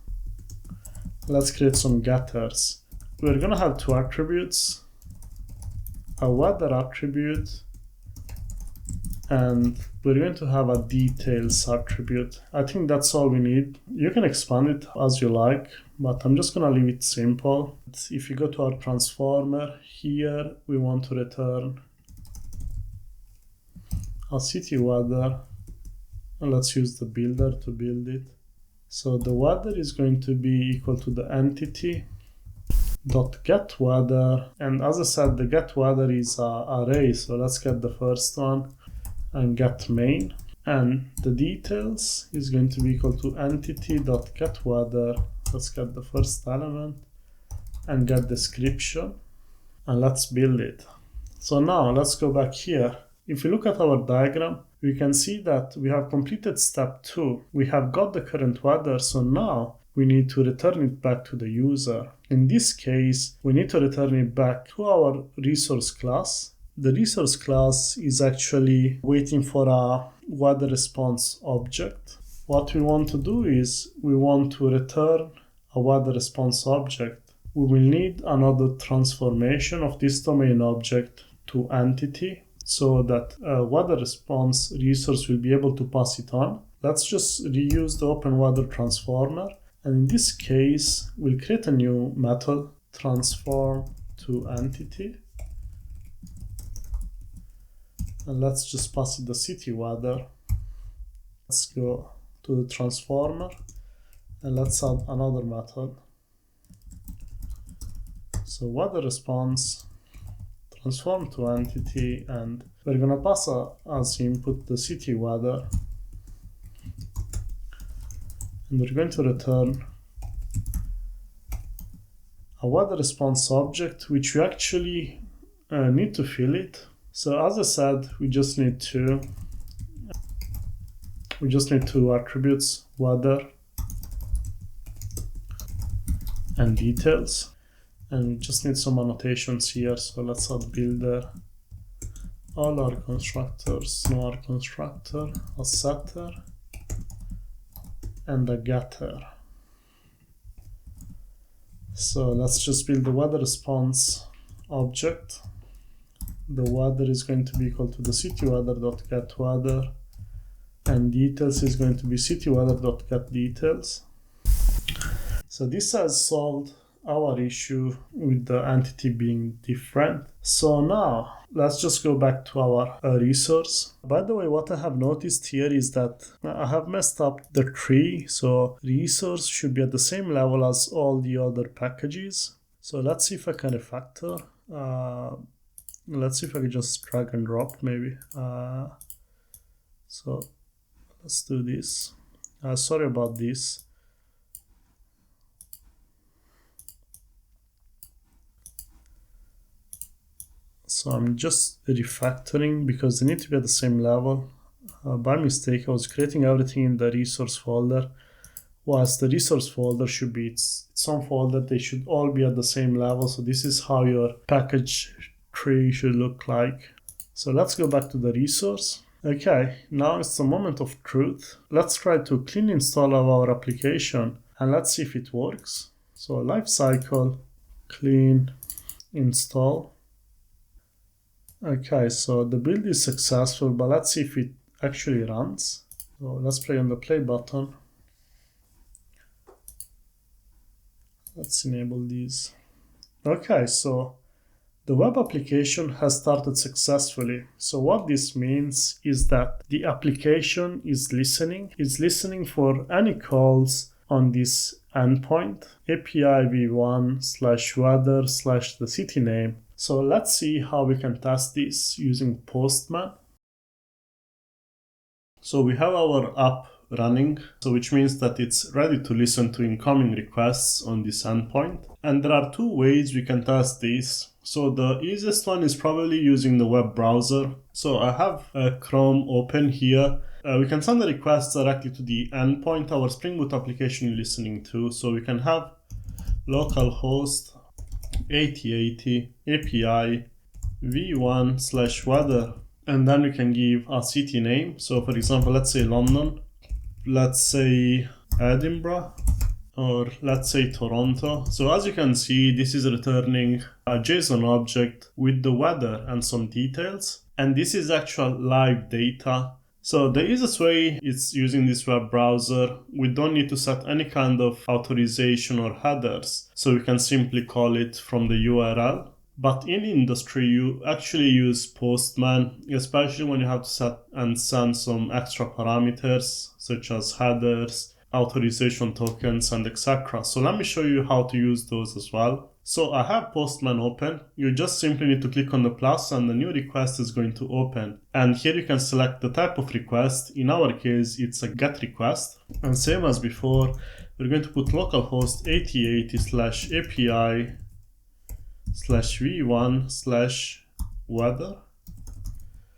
Let's create some getters. We're going to have two attributes. A weather attribute, and we're going to have a details attribute. I think that's all we need. You can expand it as you like, but I'm just going to leave it simple. If you go to our transformer, here we want to return a city weather, and let's use the builder to build it. So the weather is going to be equal to the entity dot get weather, and as I said, the get weather is an array, so let's get the first one and get main, and the details is going to be equal to entity dot get weather. Let's get the first element and get description, and let's build it. So now let's go back here. If we look at our diagram, we can see that we have completed step 2. We have got the current weather, so now we need to return it back to the user. In this case, we need to return it back to our resource class. The resource class is actually waiting for a weather response object. What we want to do is we want to return a weather response object. We will need another transformation of this domain object to entity so that a weather response resource will be able to pass it on. Let's just reuse the OpenWeather transformer. And in this case, we'll create a new method, transform to entity. And let's just pass it the city weather. Let's go to the transformer and let's add another method. So weather response, transform to entity, and we're gonna pass as input the city weather. And we're going to return a weather response object, which we actually need to fill it. So as I said, we just need two attributes, weather and details. And we just need some annotations here. So let's add builder all our constructors know our constructor, a setter, and a getter. So let's just build the weather response object. The weather is going to be equal to the cityweather.getWeather, and details is going to be cityweather.getDetails. So this has solved our issue with the entity being different. So now let's just go back to our resource. By the way, what I have noticed here is that I have messed up the tree. So resource should be at the same level as all the other packages. So let's see if I can refactor. Let's see if I can just drag and drop maybe. So let's do this. Sorry about this. So I'm just refactoring because they need to be at the same level. By mistake, I was creating everything in the resource folder, whilst the resource folder should be its own folder. They should all be at the same level. So this is how your package tree should look like. So let's go back to the resource. Okay, now it's the moment of truth. Let's try to clean install of our application and let's see if it works. So lifecycle clean install. Okay, so the build is successful, but let's see if it actually runs. So let's play on the play button. Let's enable these. Okay, so the web application has started successfully. So what this means is that the application is listening. It's listening for any calls on this endpoint, API v1/weather/the city name. So let's see how we can test this using Postman. So we have our app running, so which means that it's ready to listen to incoming requests on this endpoint. And there are two ways we can test this. So the easiest one is probably using the web browser. So I have Chrome open here. We can send the request directly to the endpoint our Spring Boot application is listening to. So we can have localhost 8080 API v1/weather, and then we can give a city name. So for example, let's say London, let's say Edinburgh, or let's say Toronto. So as you can see, this is returning a JSON object with the weather and some details, and this is actual live data. So the easiest way is using this web browser. We don't need to set any kind of authorization or headers. So we can simply call it from the URL. But in industry, you actually use Postman, especially when you have to set and send some extra parameters, such as headers, authorization tokens, and etc. So let me show you how to use those as well. So I have Postman open. You just simply need to click on the plus and the new request is going to open. And here you can select the type of request. In our case, it's a GET request. And same as before, we're going to put localhost 8080/API/v1/weather.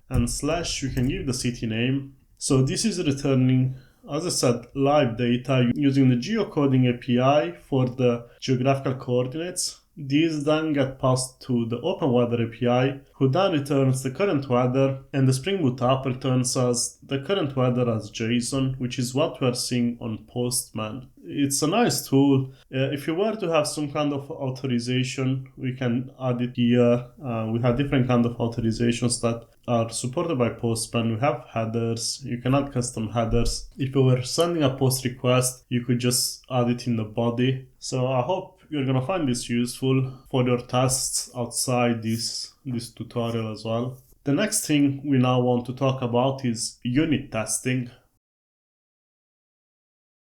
And / we can give the city name. So this is returning, as I said, live data using the geocoding API for the geographical coordinates. These then get passed to the OpenWeather API, who then returns the current weather, and the Spring Boot app returns us the current weather as JSON, which is what we're seeing on Postman. It's a nice tool. If you were to have some kind of authorization, we can add it here. We have different kind of authorizations that are supported by Postman. We have headers. You can add custom headers. If you were sending a post request, you could just add it in the body. So I hope you're going to find this useful for your tests outside this tutorial as well. The next thing we now want to talk about is unit testing.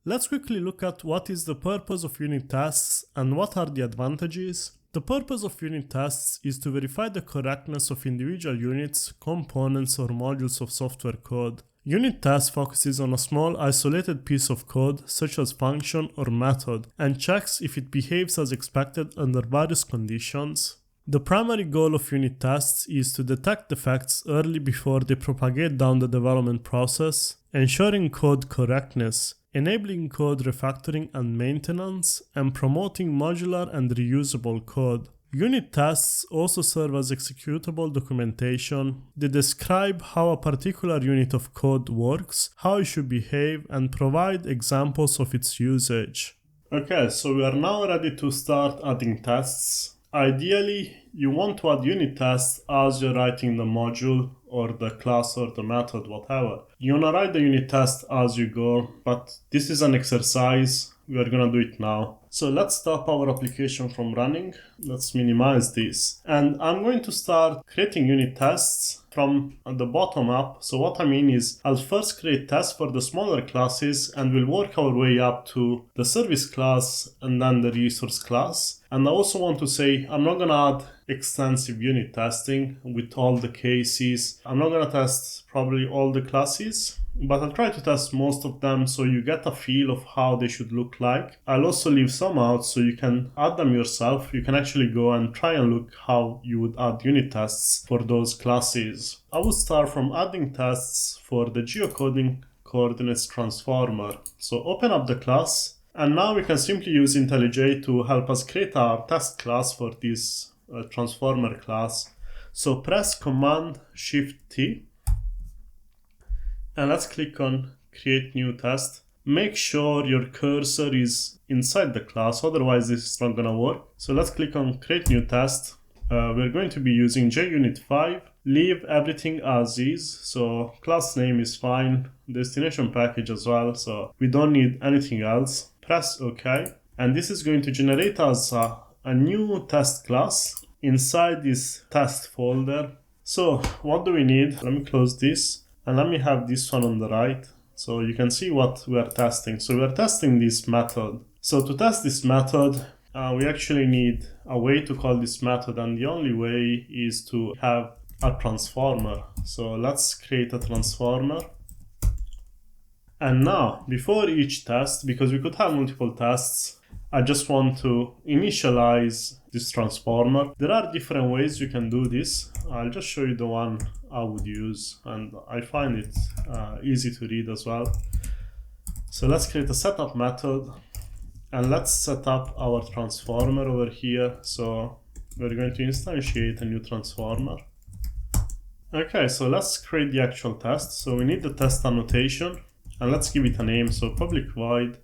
Let's quickly look at what is the purpose of unit tests and what are the advantages. The purpose of unit tests is to verify the correctness of individual units, components, or modules of software code. Unit test focuses on a small isolated piece of code, such as function or method, and checks if it behaves as expected under various conditions. The primary goal of unit tests is to detect defects early before they propagate down the development process, ensuring code correctness, enabling code refactoring and maintenance, and promoting modular and reusable code. Unit tests also serve as executable documentation. They describe how a particular unit of code works, how it should behave, and provide examples of its usage. Okay, so we are now ready to start adding tests. Ideally, you want to add unit tests as you're writing the module or the class or the method, whatever. You want to write the unit test as you go, but this is an exercise. We are going to do it now. So let's stop our application from running. Let's minimize this. And I'm going to start creating unit tests from the bottom up. So what I mean is I'll first create tests for the smaller classes and we'll work our way up to the service class and then the resource class. And I also want to say I'm not going to add extensive unit testing with all the cases. I'm not going to test probably all the classes, but I'll try to test most of them so you get a feel of how they should look like. I'll also leave some out so you can add them yourself. You can actually go and try and look how you would add unit tests for those classes. I would start from adding tests for the geocoding coordinates transformer. So open up the class, and now we can simply use IntelliJ to help us create our test class for this transformer class. So press Command-Shift-T. And let's click on create new test. Make sure your cursor is inside the class, otherwise this is not going to work. So let's click on create new test. We're going to be using JUnit 5. Leave everything as is. So class name is fine. Destination package as well. So we don't need anything else. Press OK. And this is going to generate us a new test class inside this test folder. So what do we need? Let me close this. And let me have this one on the right, so you can see what we are testing. So we are testing this method. So to test this method, we actually need a way to call this method, and the only way is to have a transformer. So let's create a transformer. And now, before each test, because we could have multiple tests, I just want to initialize this transformer. There are different ways you can do this. I'll just show you the one I would use, and I find it easy to read as well. So let's create a setup method, and let's set up our transformer over here. So we're going to instantiate a new transformer. Okay, so let's create the actual test. So we need the test annotation, and let's give it a name. So public void.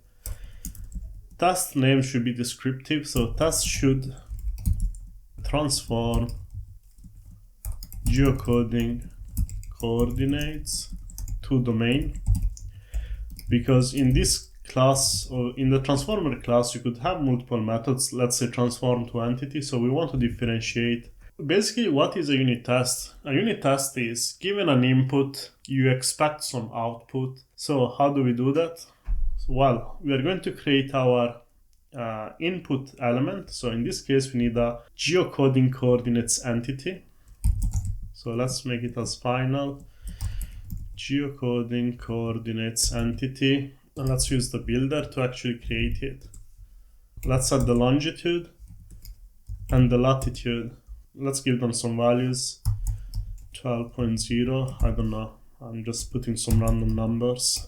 Test name should be descriptive, so test should transform geocoding coordinates to domain, because in this class or in the transformer class you could have multiple methods, let's say transform to entity, so we want to differentiate. Basically, what is a unit test? A unit test is given an input, you expect some output. So how do we do that? Well, we are going to create our input element. So in this case, we need a geocoding coordinates entity. So let's make it as final. Geocoding coordinates entity. And let's use the builder to actually create it. Let's set the longitude and the latitude. Let's give them some values. 12.0, I don't know. I'm just putting some random numbers.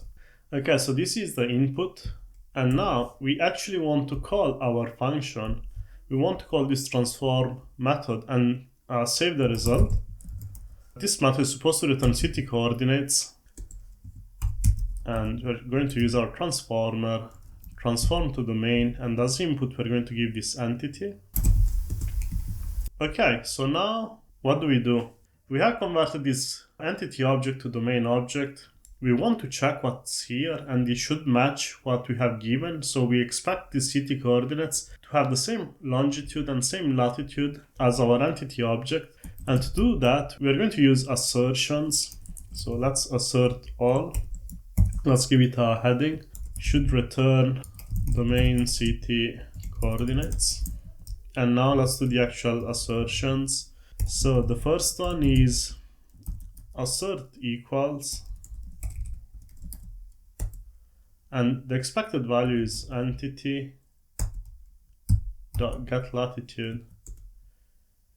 Okay, so this is the input, and now we actually want to call our function. We want to call this transform method and save the result. This method is supposed to return city coordinates, and we're going to use our transformer, transform to domain, and as input we're going to give this entity. Okay, so now what do? We have converted this entity object to domain object. We want to check what's here, and it should match what we have given. So we expect the city coordinates to have the same longitude and same latitude as our entity object. And to do that, we are going to use assertions. So let's assert all. Let's give it a heading. Should return domain city coordinates. And now let's do the actual assertions. So the first one is assert equals, and the expected value is entity dot get latitude.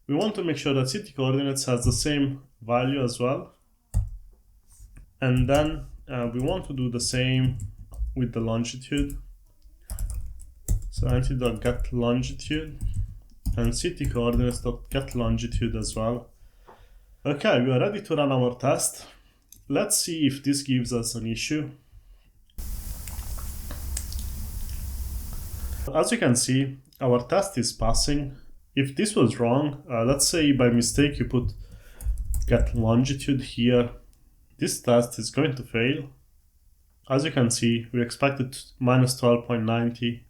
We want to make sure that city coordinates has the same value as well, and then we want to do the same with the longitude. So entity dot get longitude, and city coordinates.getLongitude as well. Okay, we are ready to run our test. Let's see if this gives us an issue. As you can see, our test is passing. If this was wrong, let's say by mistake you put get longitude here, this test is going to fail. As you can see, we expected minus 12.90,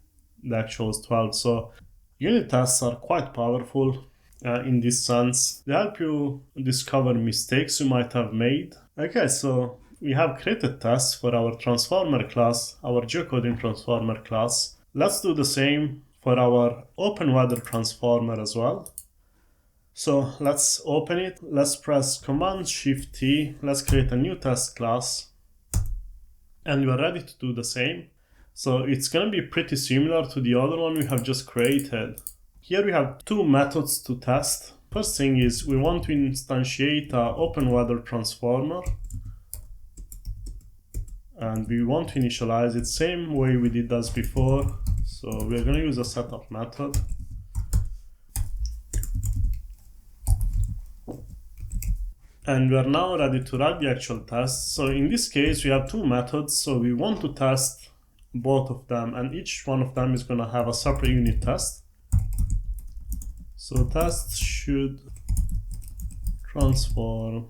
the actual is 12. So unit tests are quite powerful in this sense. They help you discover mistakes you might have made. Okay, so we have created tests for our transformer class, our geocoding transformer class. Let's do the same for our OpenWeather transformer as well. So let's open it. Let's press Command-Shift-T. Let's create a new test class. And we're ready to do the same. So it's going to be pretty similar to the other one we have just created. Here we have two methods to test. First thing is we want to instantiate an OpenWeather transformer. And we want to initialize it same way we did as before. So we're going to use a setup method. And we are now ready to run the actual test. So in this case, we have two methods. So we want to test both of them, and each one of them is going to have a separate unit test. So test should transform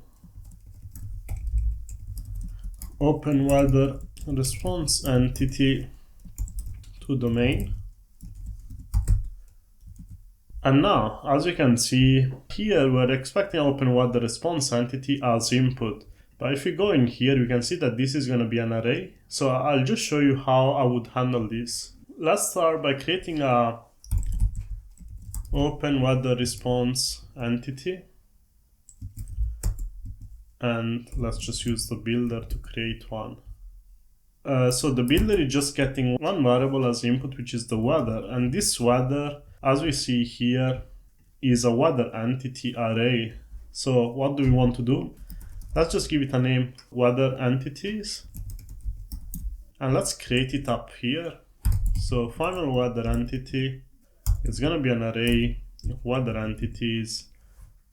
OpenWeather response entity to domain. And now, as you can see, here we're expecting OpenWeather response entity as input. But if we go in here, we can see that this is going to be an array. So I'll just show you how I would handle this. Let's start by creating a OpenWeather response entity. And let's just use the builder to create one. So the builder is just getting one variable as input, which is the weather. And this weather, as we see here, is a weather entity array. So what do we want to do? Let's just give it a name, weather entities. And let's create it up here. So final weather entity is going to be an array of weather entities.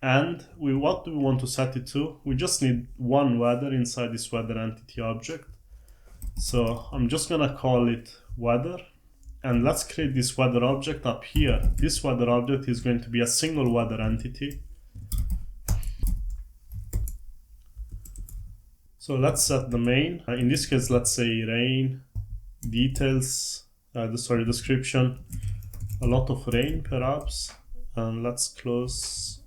And what do we want to set it to? We just need one weather inside this weather entity object. So I'm just going to call it weather. And let's create this weather object up here. This weather object is going to be a single weather entity. So let's set the main. In this case, let's say rain, details, description, a lot of rain perhaps. And let's close,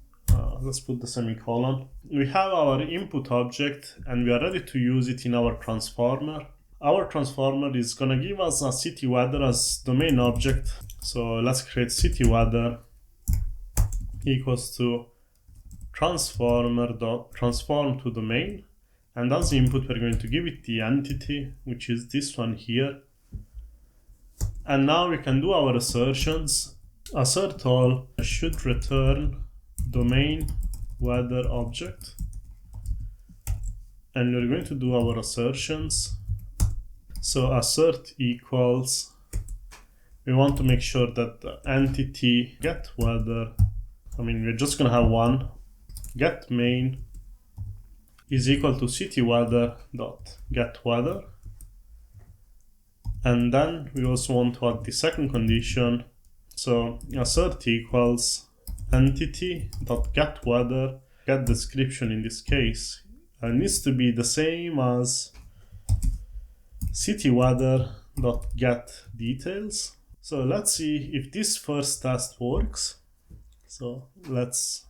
let's put the semicolon. We have our input object and we are ready to use it in our transformer. Our transformer is going to give us a city weather as domain object. So let's create city weather equals to transform to domain. And as input, we're going to give it the entity, which is this one here. And now we can do our assertions. Assert all should return domain weather object. And we're going to do our assertions. So assert equals, we want to make sure that the entity get weather, we're just going to have one, get main is equal to city weather dot get weather. And then we also want to add the second condition. So assert equals entity dot get weather, get description in this case, needs to be the same as city weather dot get details. So let's see if this first test works. So let's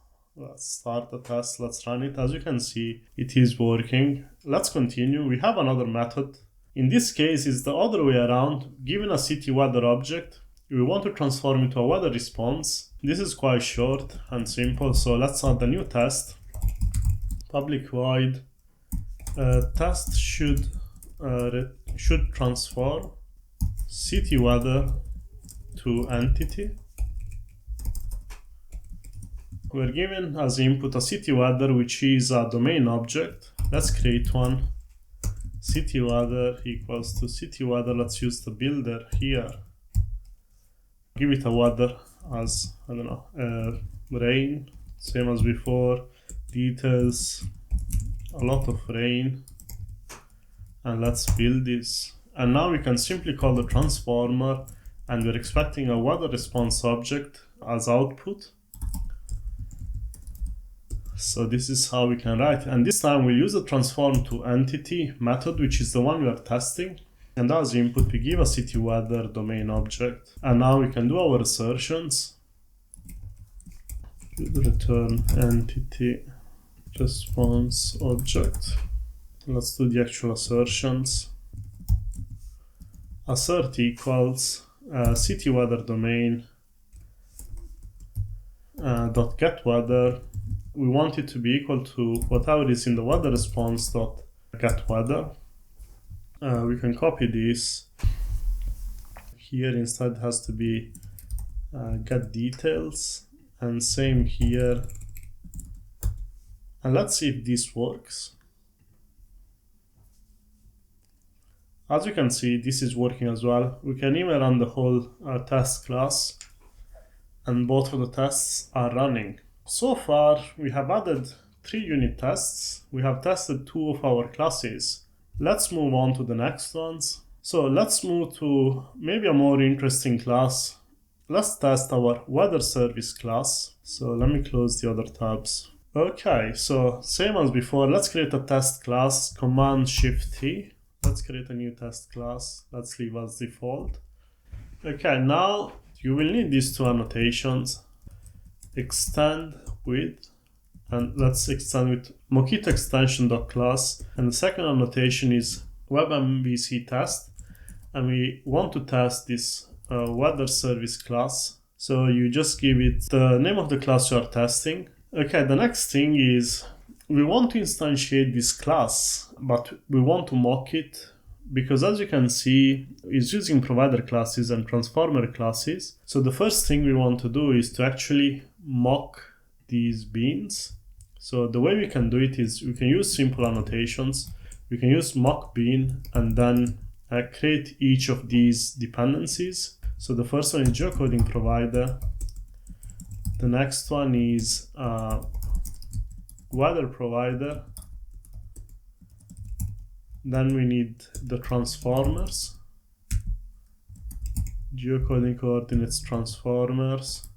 start the test. Let's run it. As you can see, it is working. Let's continue. We have another method. In this case, it's the other way around. Given a city weather object, we want to transform it to a weather response. This is quite short and simple. So let's add a new test. Public void test should transform city weather to entity. We're given as input a city weather, which is a domain object. Let's create one. City weather equals to city weather. Let's use the builder here. Give it a weather as, I don't know, rain, same as before, details, a lot of rain, and let's build this. And now we can simply call the transformer, and we're expecting a weather response object as output. So this is how we can write. And this time we'll use the transform to entity method, which is the one we are testing. And as input, we give a city weather domain object. And now we can do our assertions. Return entity response object. Let's do the actual assertions. Assert equals city weather domain dot get weather. We want it to be equal to whatever is in the weather response dot get weather. We can copy this. Here instead has to be get details, and same here. And let's see if this works. As you can see, this is working as well. We can even run the whole test class, and both of the tests are running. So far, we have added 3 unit tests. We have tested 2 of our classes. Let's move on to the next ones. So let's move to maybe a more interesting class. Let's test our weather service class. So let me close the other tabs. Okay, so same as before, let's create a test class, Command-Shift-T. Let's create a new test class. Let's leave as default. Okay, now you will need these 2 annotations. Extend with, and let's extend with Mockito extension.class. And the second annotation is webMVC test. And we want to test this weather service class. So you just give it the name of the class you are testing. Okay, the next thing is we want to instantiate this class, but we want to mock it because, as you can see, it's using provider classes and transformer classes. So the first thing we want to do is to actually mock these beans. So the way we can do it is we can use simple annotations. We can use mock bean and then create each of these dependencies. So the first one is geocoding provider. The next one is weather provider. Then we need the transformers, geocoding coordinates transformers.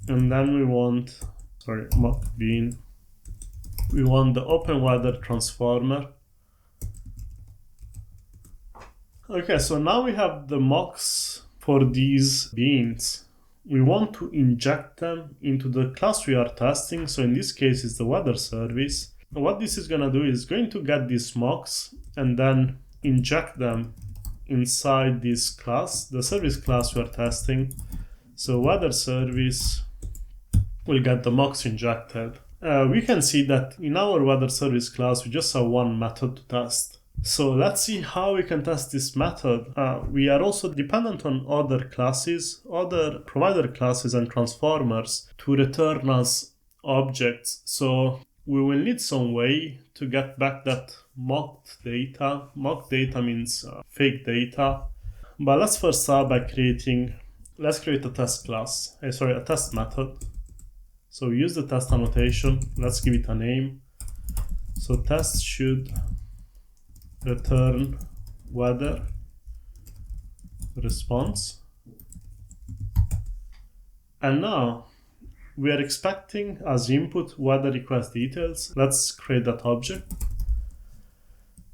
And then we want, mock bean. We want the OpenWeather transformer. Okay, so now we have the mocks for these beans. We want to inject them into the class we are testing. So in this case, it's the weather service. What this is going to do is going to get these mocks and then inject them inside this class, the service class we are testing. So weather service will get the mocks injected. We can see that in our weather service class, we just have 1 method to test. So let's see how we can test this method. We are also dependent on other classes, other provider classes and transformers to return us objects. So we will need some way to get back that mocked data. Mocked data means fake data. But let's first start by let's create a test class, a test method. So we use the test annotation. Let's give it a name. So test should return weather response. And now we are expecting as input weather request details. Let's create that object.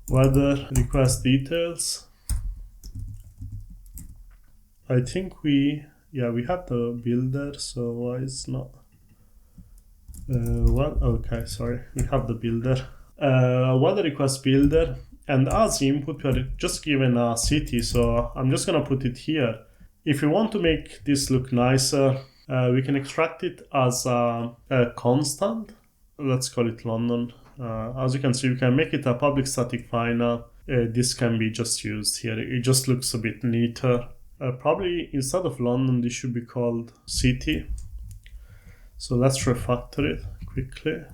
Weather request details. I think we have the builder, so why is not? Okay, sorry, we have the builder. Weather request builder. And as input, we're just given a city, so I'm just going to put it here. If we want to make this look nicer, we can extract it as a constant. Let's call it London. As you can see, we can make it a public static final. This can be just used here. It just looks a bit neater. Probably instead of London, this should be called city. So let's refactor it quickly.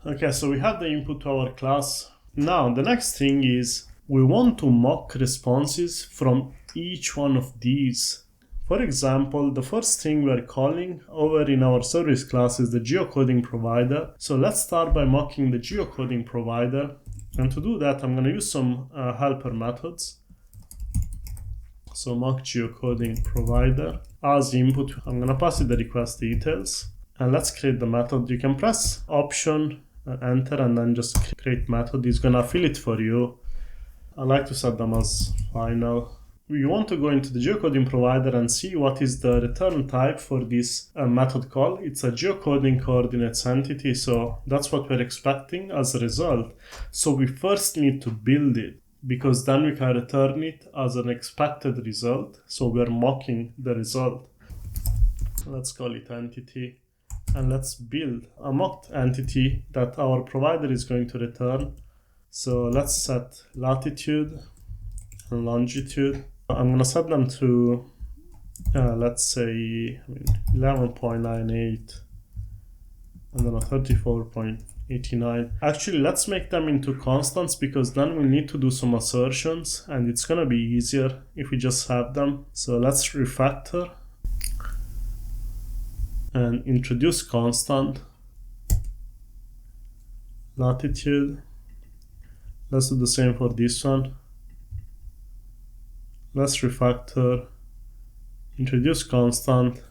Okay, so we have the input to our class. Now, the next thing is we want to mock responses from each one of these. For example, the first thing we're calling over in our service class is the geocoding provider. So let's start by mocking the geocoding provider. And to do that, I'm going to use some helper methods. So mock geocoding provider. As input, I'm going to pass it the request details. And let's create the method. You can press Option, Enter, and then just create method. It's going to fill it for you. I like to set them as final. We want to go into the geocoding provider and see what is the return type for this method call. It's a geocoding coordinates entity, so that's what we're expecting as a result. So we first need to build it, because then we can return it as an expected result. So we're mocking the result. Let's call it entity, and let's build a mocked entity that our provider is going to return. So let's set latitude and longitude. I'm going to set them to, let's say, 11.98 and then a 34.89. Actually, let's make them into constants, because then we need to do some assertions and it's going to be easier if we just have them. So let's refactor and introduce constant latitude. Let's do the same for this one. Let's refactor, introduce constant,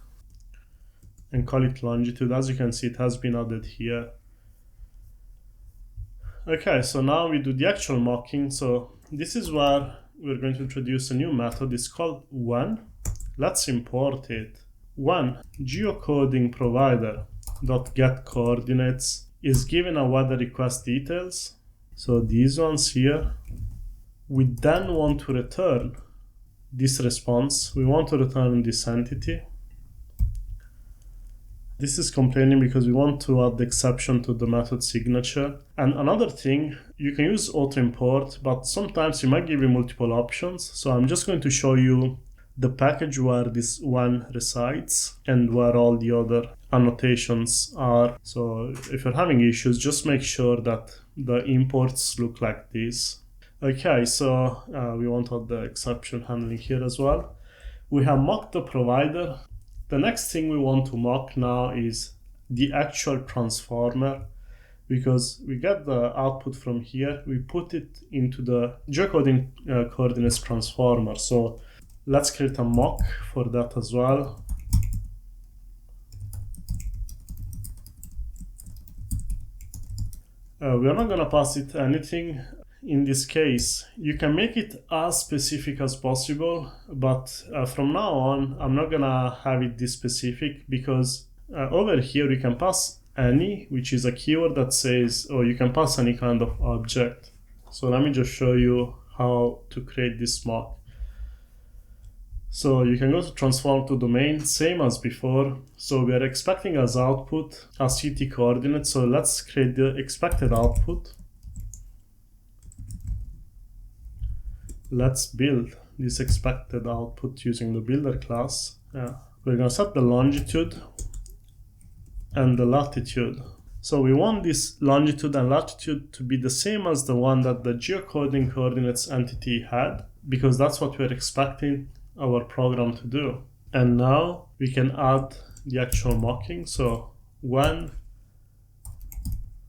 and call it longitude. As you can see, it has been added here. Okay, so now we do the actual mocking. So this is where we're going to introduce a new method. It's called when. Let's import it. When geocoding provider dot get coordinates is given a weather request details. So these ones here. We then want to return this response. We want to return this entity. This is complaining because we want to add the exception to the method signature. And another thing, you can use auto import, but sometimes it might give you multiple options. So I'm just going to show you the package where this one resides and where all the other annotations are. So if you're having issues, just make sure that the imports look like this. Okay, so we want to add the exception handling here as well. We have mocked the provider. The next thing we want to mock now is the actual transformer, because we get the output from here. We put it into the geocoding coordinates transformer. So let's create a mock for that as well. We're not going to pass it anything. In this case, you can make it as specific as possible, but from now on, I'm not gonna have it this specific, because over here we can pass any, which is a keyword that says, oh, you can pass any kind of object. So let me just show you how to create this mock. So you can go to transform to domain, same as before. So we are expecting as output a CT coordinate. So let's create the expected output. Let's build this expected output using the builder class. We're going to set the longitude and the latitude. So we want this longitude and latitude to be the same as the one that the geocoding coordinates entity had, because that's what we're expecting our program to do. And now we can add the actual mocking. So when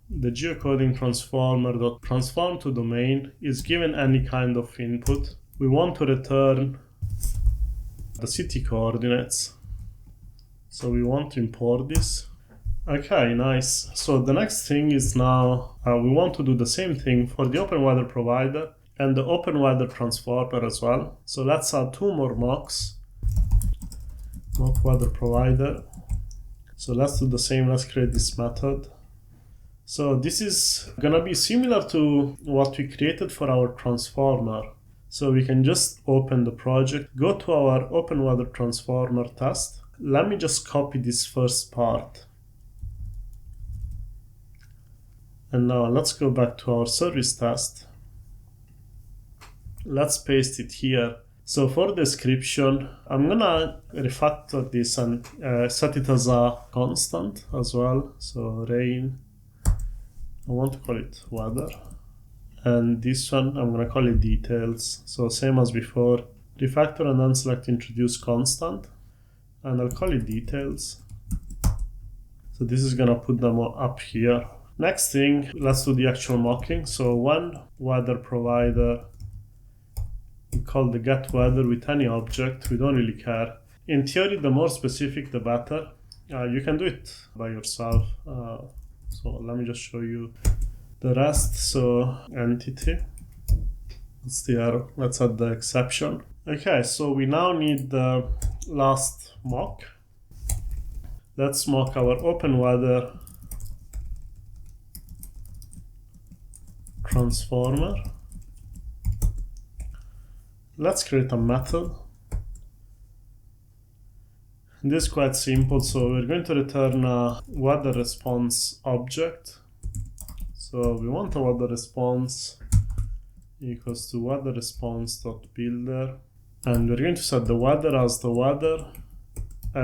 the geocoding transformer.transform to domain is given any kind of input, we want to return the CT coordinates. So we want to import this. Okay, nice. So the next thing is now we want to do the same thing for the OpenWeather provider and the OpenWeather transformer as well. So let's add two more mocks. Mock weather provider. So let's do the same. Let's create this method. So this is gonna be similar to what we created for our transformer. So we can just open the project, go to our OpenWeather transformer test. Let me just copy this first part. And now let's go back to our service test. Let's paste it here. So for description, I'm gonna refactor this and set it as a constant as well. So rain. I want to call it weather, and this one I'm gonna call it details. So same as before, refactor and then select introduce constant, and I'll call it details. So this is gonna put them up here. Next thing, let's do the actual mocking. So one weather provider, we call the get weather with any object, we don't really care. In theory, the more specific, the better. You can do it by yourself. So let me just show you the rest. So entity, that's the error. Let's add the exception. Okay, so we now need the last mock. Let's mock our OpenWeather transformer. Let's create a method. This is quite simple, so we're going to return a weather response object. So we want a weather response equals to weather response.builder, and we're going to set the weather as the weather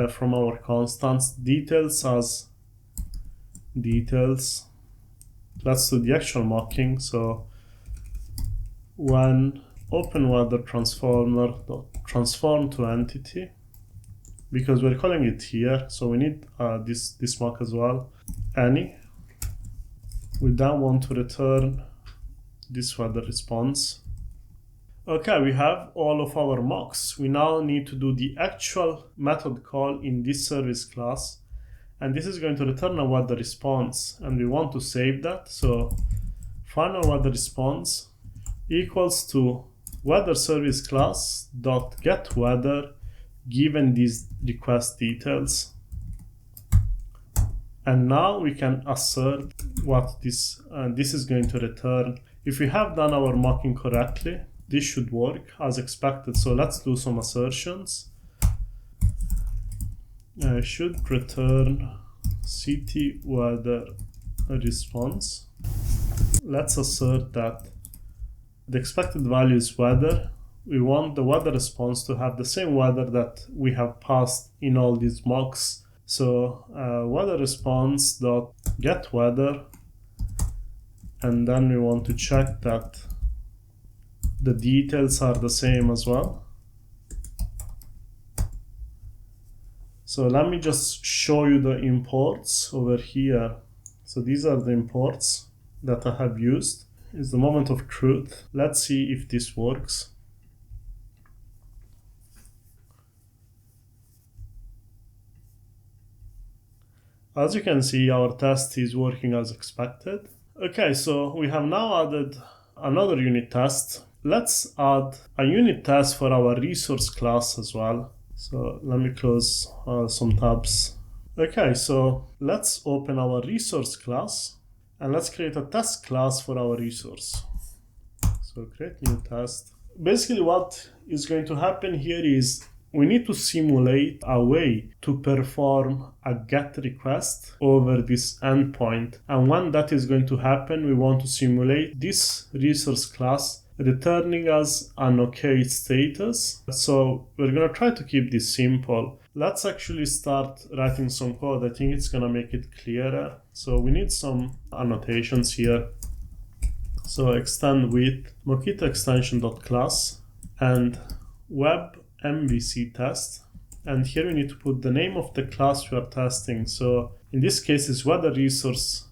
from our constants, details as details. Let's do the actual mocking. So when OpenWeather transformer.transform to entity, because we're calling it here, so we need this mock as well. Any. We then want to return this weather response. Okay, we have all of our mocks. We now need to do the actual method call in this service class, and this is going to return a weather response, and we want to save that. So final weather response equals to weather service class dot get weather given these request details. And now we can assert what this is going to return. If we have done our mocking correctly, this should work as expected. So let's do some assertions. I should return city weather response. Let's assert that the expected value is weather. We want the weather response to have the same weather that we have passed in all these mocks. So weather response dot get weather, and then we want to check that the details are the same as well. So let me just show you the imports over here. So these are the imports that I have used. It's the moment of truth. Let's see if this works. As you can see, our test is working as expected. Okay, so we have now added another unit test. Let's add a unit test for our resource class as well. So let me close some tabs. Okay, so let's open our resource class and let's create a test class for our resource. So create new test. Basically what is going to happen here is we need to simulate a way to perform a GET request over this endpoint. And when that is going to happen, we want to simulate this resource class returning us an OK status. So we're going to try to keep this simple. Let's actually start writing some code. I think it's going to make it clearer. So we need some annotations here. So extend with Mockito extension.class and web MVC test, and here we need to put the name of the class we are testing. So in this case it's weather resource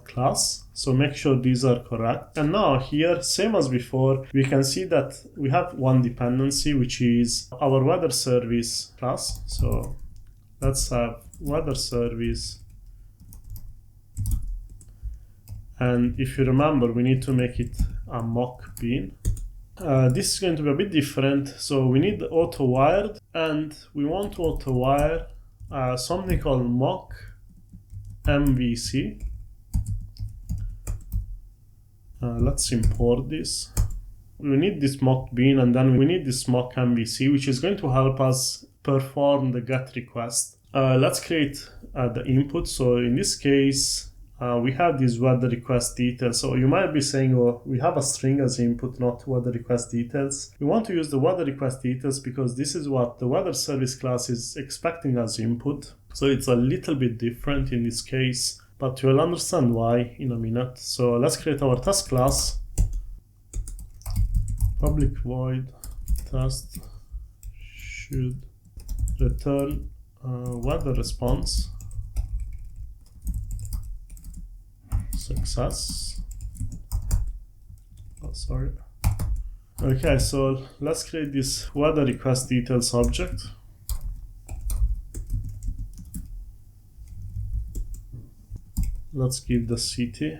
class, so make sure these are correct. And now here, same as before, we can see that we have one dependency, which is our weather service class. So let's have weather service, and if you remember, we need to make it a mock bean. This is going to be a bit different. So we need auto wired, and we want to auto wire something called mock MVC. Let's import this. We need this mock bean, and then we need this mock MVC, which is going to help us perform the GET request. Let's create the input. So in this case, we have these weather request details. So you might be saying, oh, we have a string as input, not weather request details. We want to use the weather request details because this is what the weather service class is expecting as input. So it's a little bit different in this case, but you'll understand why in a minute. So let's create our test class, public void test should return weather response success. Oh, sorry. Okay, so let's create this weather request details object. Let's give the city.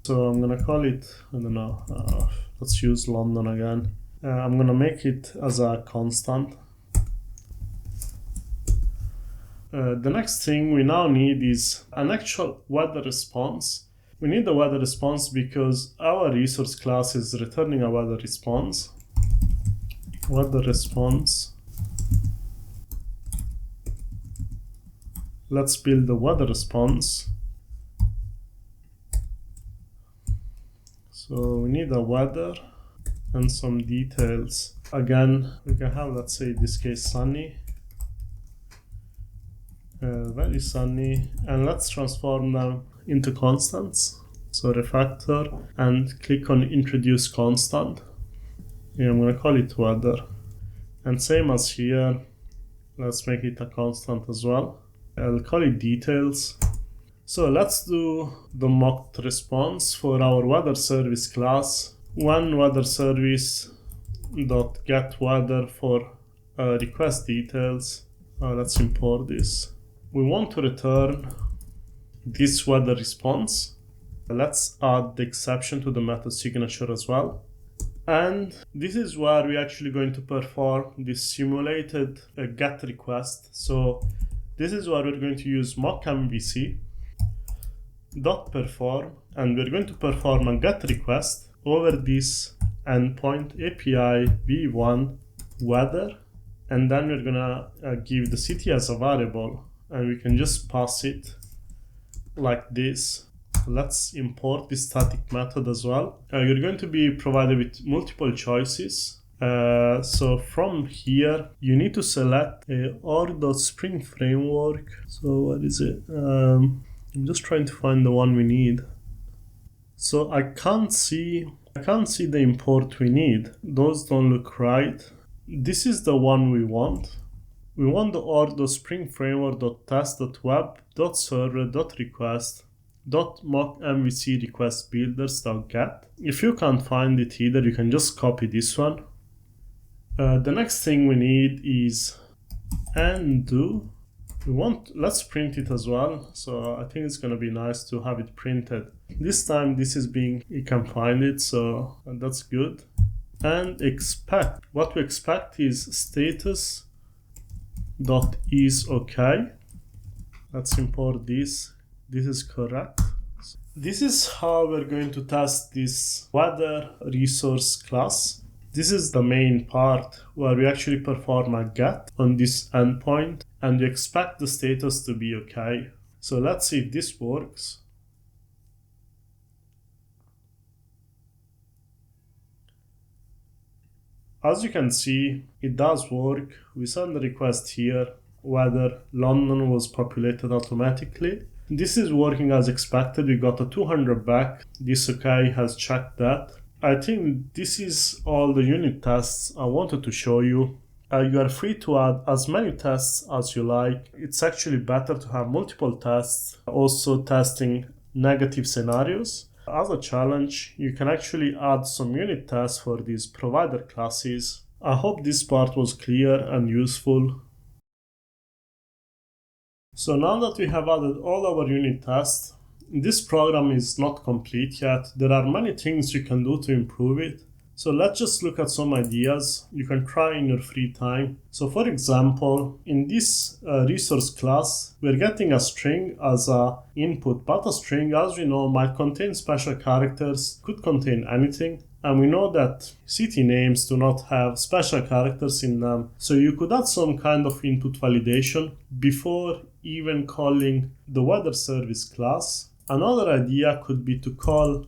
So I'm gonna call it, I don't know, let's use London again. I'm gonna make it as a constant. The next thing we now need is an actual weather response. We need the weather response because our resource class is returning a weather response. Weather response. Let's build the weather response. So we need a weather and some details. Again, we can have, let's say in this case, sunny. Very sunny, and let's transform them into constants. So refactor and click on introduce constant. I'm gonna call it weather, and same as here, let's make it a constant as well. I'll call it details. So let's do the mocked response for our weather service class. One weather service dot get weather for request details. Let's import this. We want to return this weather response. Let's add the exception to the method signature as well. And this is where we're actually going to perform this simulated get request. So this is where we're going to use mock.mvc dot perform, and we're going to perform a get request over this endpoint API v1 weather, and then we're gonna give the city as a variable, and we can just pass it like this. Let's import this static method as well. You're going to be provided with multiple choices. So from here, you need to select a org.spring framework. So what is it? I'm just trying to find the one we need. So I can't see the import we need. Those don't look right. This is the one we want. We want the org.spring framework.test.web.server.request.mockmvc request builders.get. If you can't find it either, you can just copy this one. The next thing we need is undo. Let's print it as well. So I think it's gonna be nice to have it printed. This time you can find it, so that's good. And expect. What we expect is status dot is okay. Let's import this. This is correct. This is how we're going to test this weather resource class. This is the main part where we actually perform a get on this endpoint, and we expect the status to be okay. So let's see if this works. As you can see, it does work. We send the request here, whether London was populated automatically. This is working as expected. We got a 200 back. This okay has checked that. I think this is all the unit tests I wanted to show you. You are free to add as many tests as you like. It's actually better to have multiple tests, also testing negative scenarios. As a challenge, you can actually add some unit tests for these provider classes. I hope this part was clear and useful. So now that we have added all our unit tests, this program is not complete yet. There are many things you can do to improve it. So let's just look at some ideas you can try in your free time. So for example, in this resource class, we're getting a string as an input, but a string, as we know, might contain special characters, could contain anything. And we know that city names do not have special characters in them. So you could add some kind of input validation before even calling the weather service class. Another idea could be to call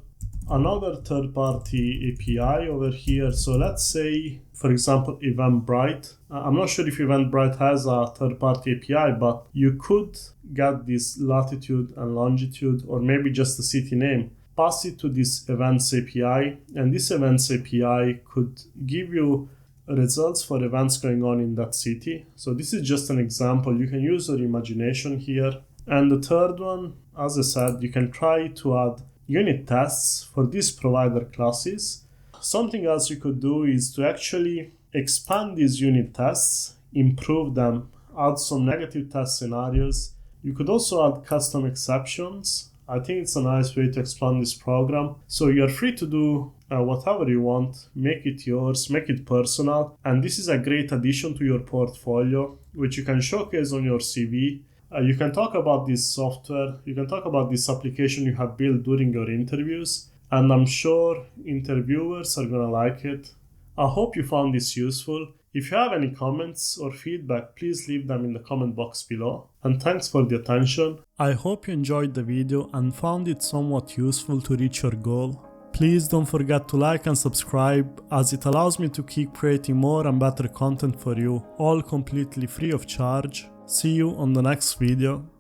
another third-party API over here. So let's say, for example, Eventbrite. I'm not sure if Eventbrite has a third-party API, but you could get this latitude and longitude, or maybe just the city name, pass it to this events API, and this events API could give you results for events going on in that city. So this is just an example. You can use your imagination here. And the third one, as I said, you can try to add unit tests for these provider classes. Something else you could do is to actually expand these unit tests, improve them, add some negative test scenarios. You could also add custom exceptions. I think it's a nice way to expand this program. So you're free to do whatever you want, make it yours, make it personal. And this is a great addition to your portfolio, which you can showcase on your CV. You can talk about this software, you can talk about this application you have built during your interviews, and I'm sure interviewers are gonna like it. I hope you found this useful. If you have any comments or feedback, please leave them in the comment box below. And thanks for the attention. I hope you enjoyed the video and found it somewhat useful to reach your goal. Please don't forget to like and subscribe, as it allows me to keep creating more and better content for you, all completely free of charge. See you on the next video.